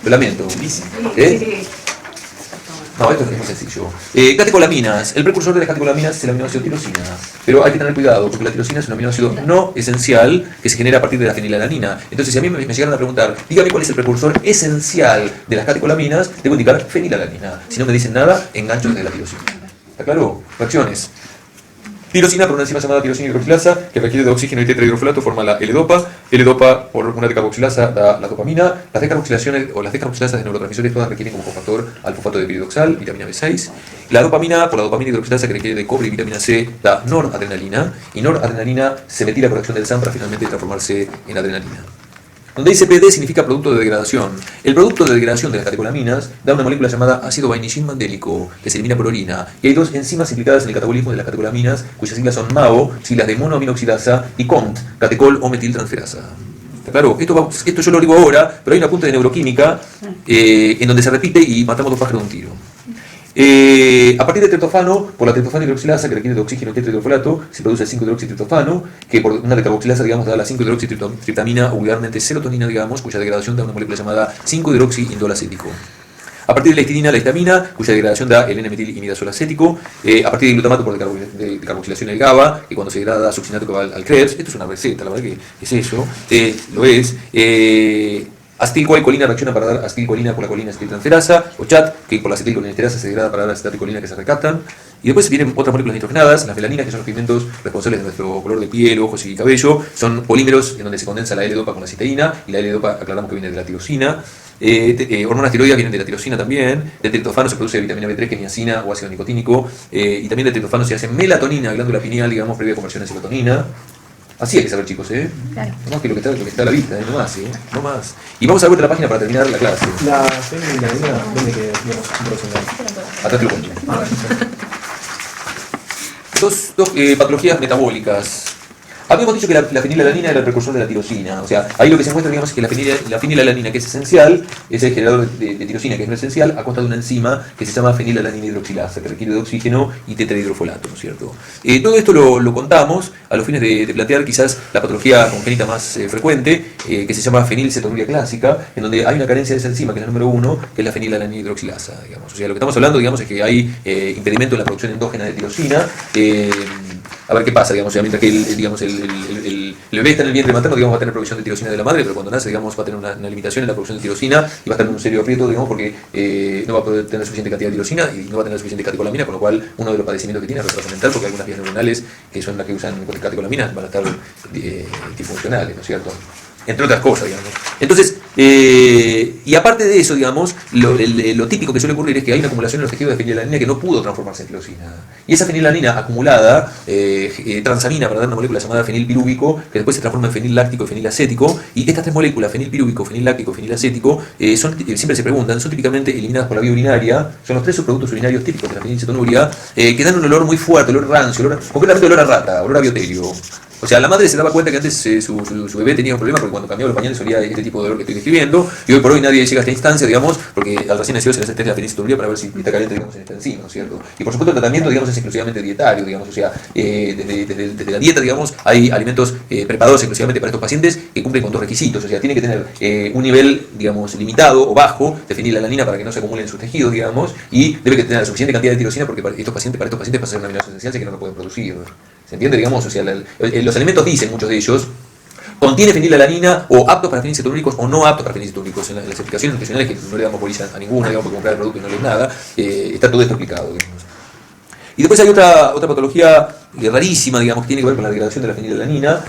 Lo lamento. No, esto es muy sencillo. Catecolaminas. El precursor de las catecolaminas es el aminoácido tirosina. Pero hay que tener cuidado, porque la tirosina es un aminoácido no esencial que se genera a partir de la fenilalanina. Entonces, si a mí me llegaran a preguntar, dígame cuál es el precursor esencial de las catecolaminas, debo indicar fenilalanina. Si no me dicen nada, engancho desde la tirosina. ¿Está claro? Reacciones. Tirosina por una enzima llamada tirosina hidroxilasa, que requiere de oxígeno y tetrahidrofolato, forma la L-dopa. L-dopa por una decarboxilasa da la dopamina. Las decarboxilaciones o las decarboxilasas de neurotransmisores todas requieren como cofactor al fosfato de piridoxal, vitamina B6. La dopamina por la dopamina hidroxilasa que requiere de cobre y vitamina C da noradrenalina. Y noradrenalina se metila por acción del SAM para finalmente transformarse en adrenalina. donde dice PD significa producto de degradación. El producto de degradación de las catecolaminas da una molécula llamada ácido vainillín mandélico, que se elimina por orina. Y hay dos enzimas implicadas en el catabolismo de las catecolaminas, cuyas siglas son MAO, siglas de monoaminoxidasa, y COMT, catecol o metiltransferasa. Claro, esto yo lo digo ahora, pero hay una punta de neuroquímica en donde se repite y matamos dos pájaros de un tiro. A partir del triptofano, por la triptofano hidroxilasa que requiere de oxígeno y tetrahidrofolato, se produce el 5-hidroxitriptofano, que por una decarboxilasa, digamos, da la 5-hidroxitriptamina o vulgarmente serotonina, digamos, cuya degradación da una molécula llamada 5-hidroxiindolacético. A partir de la histidina, la histamina, cuya degradación da el N-metil imidazolacético. A partir del glutamato por decarboxilación el GABA, que cuando se degrada da succinato que va al Krebs. Esto es una receta, la verdad que es eso, lo es. Acetilcoalcolina reacciona para dar acetilcolina por la colina acetiltransferasa, o chat, que por la acetilcolinesterasa se degrada para dar acetatilcolina que se recaptan. Y después vienen otras moléculas nitrogenadas, las melaninas, que son los pigmentos responsables de nuestro color de piel, ojos y cabello. Son polímeros en donde se condensa la L-dopa con la citeína, y la L-dopa aclaramos que viene de la tirosina. Hormonas tiroides vienen de la tirosina también. Del triptofano se produce vitamina B3, que es niacina o ácido nicotínico. Y también del triptofano se hace melatonina, glándula pineal, digamos, previa conversión a serotonina. Así hay que saber, chicos, Claro. No más que lo que está a la vista, no más, No más. Y vamos a ver la página para terminar la clase.
La fenilalanina, ¿dónde que digamos un
Acá te lo cuento. Dos patologías metabólicas. Habíamos dicho que la fenilalanina era el precursor de la tirosina. O sea, ahí lo que se encuentra, digamos, es que la fenilalanina, que es esencial, es el generador de tirosina, que es no esencial, a costa de una enzima que se llama fenilalanina hidroxilasa, que requiere de oxígeno y tetrahidrofolato, ¿no es cierto? Todo esto lo contamos a los fines de plantear quizás la patología congénita más frecuente, que se llama fenilcetonuria clásica, en donde hay una carencia de esa enzima, que es la número 1, que es la fenilalanina hidroxilasa, digamos. O sea, lo que estamos hablando, digamos, es que hay impedimento en la producción endógena de tirosina. A ver qué pasa, digamos, o sea, mientras que el bebé está en el vientre materno, digamos, va a tener provisión de tirosina de la madre, pero cuando nace, digamos, va a tener una limitación en la producción de tirosina y va a estar en un serio aprieto, digamos, porque no va a poder tener suficiente cantidad de tirosina y no va a tener suficiente catecolamina, con lo cual uno de los padecimientos que tiene es retraso mental, porque algunas vías neuronales que son las que usan catecolamina van a estar disfuncionales, ¿no es cierto? Entre otras cosas, digamos. Entonces, y aparte de eso, digamos, lo típico que suele ocurrir es que hay una acumulación en los tejidos de fenilalanina que no pudo transformarse en tirosina. Y esa fenilalanina acumulada transamina para dar una molécula llamada fenilpirúvico, que después se transforma en fenilláctico y fenilacético. Y estas tres moléculas, fenilpirúvico, fenilláctico y fenilacético, siempre se preguntan, son típicamente eliminadas por la vía urinaria, son los tres subproductos urinarios típicos de la fenilcetonuria, que dan un olor muy fuerte, olor rancio, completamente olor a rata, olor a bioterio. O sea, la madre se daba cuenta que antes su bebé tenía un problema porque cuando cambiaba los pañales olía este tipo de olor que estoy describiendo, y hoy por hoy nadie llega a esta instancia, digamos, porque al recién nacido se le hace test de la fenilcetonuria para ver si está caliente, digamos, en esta enzima, ¿no es cierto? Y por supuesto el tratamiento, digamos, es exclusivamente dietario, digamos, o sea, desde la dieta, digamos, hay alimentos preparados exclusivamente para estos pacientes que cumplen con dos requisitos, o sea, tiene que tener un nivel, digamos, limitado o bajo de fenilalanina para que no se acumulen sus tejidos, digamos, y debe que tener la suficiente cantidad de tirosina porque para estos pacientes va a ser una aminoácido esencial que no lo pueden producir. ¿Se entiende? Digamos, o sea, los alimentos dicen, muchos de ellos, contiene fenilalanina o aptos para fines cetonúricos o no aptos para fines cetonúricos. En las explicaciones nutricionales, que no le damos bolilla a ninguna, digamos, porque comprar el producto y no lees nada, está todo esto explicado, digamos. Y después hay otra patología rarísima, digamos, que tiene que ver con la degradación de la fenilalanina.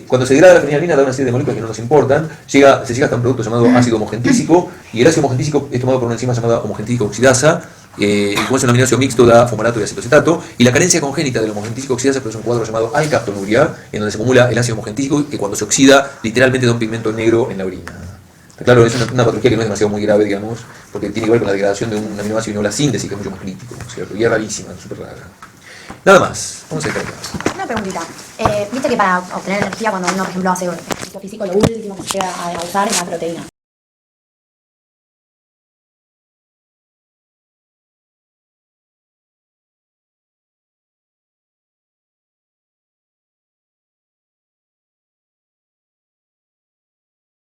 Cuando se degrada la fenilalanina da una serie de moléculas que no nos importan, se llega hasta un producto llamado ácido homogentísico, y el ácido homogentísico es tomado por una enzima llamada homogentísica oxidasa, y como es un aminoácido mixto da fumarato y acetocetato, y la carencia congénita de la homogentísica oxidasa produce un cuadro llamado alcaptonuria, en donde se acumula el ácido homogentísico que cuando se oxida literalmente da un pigmento negro en la orina. Claro, es una patología que no es demasiado muy grave, digamos, porque tiene que ver con la degradación de un aminoácido y no la síntesis, que es mucho más crítico, ¿cierto? Y es rarísima, súper rara. Nada más, vamos a ver acá.
Una preguntita. Viste que para obtener energía, cuando uno, por ejemplo, hace ejercicio físico, lo último que llega a usar es la proteína.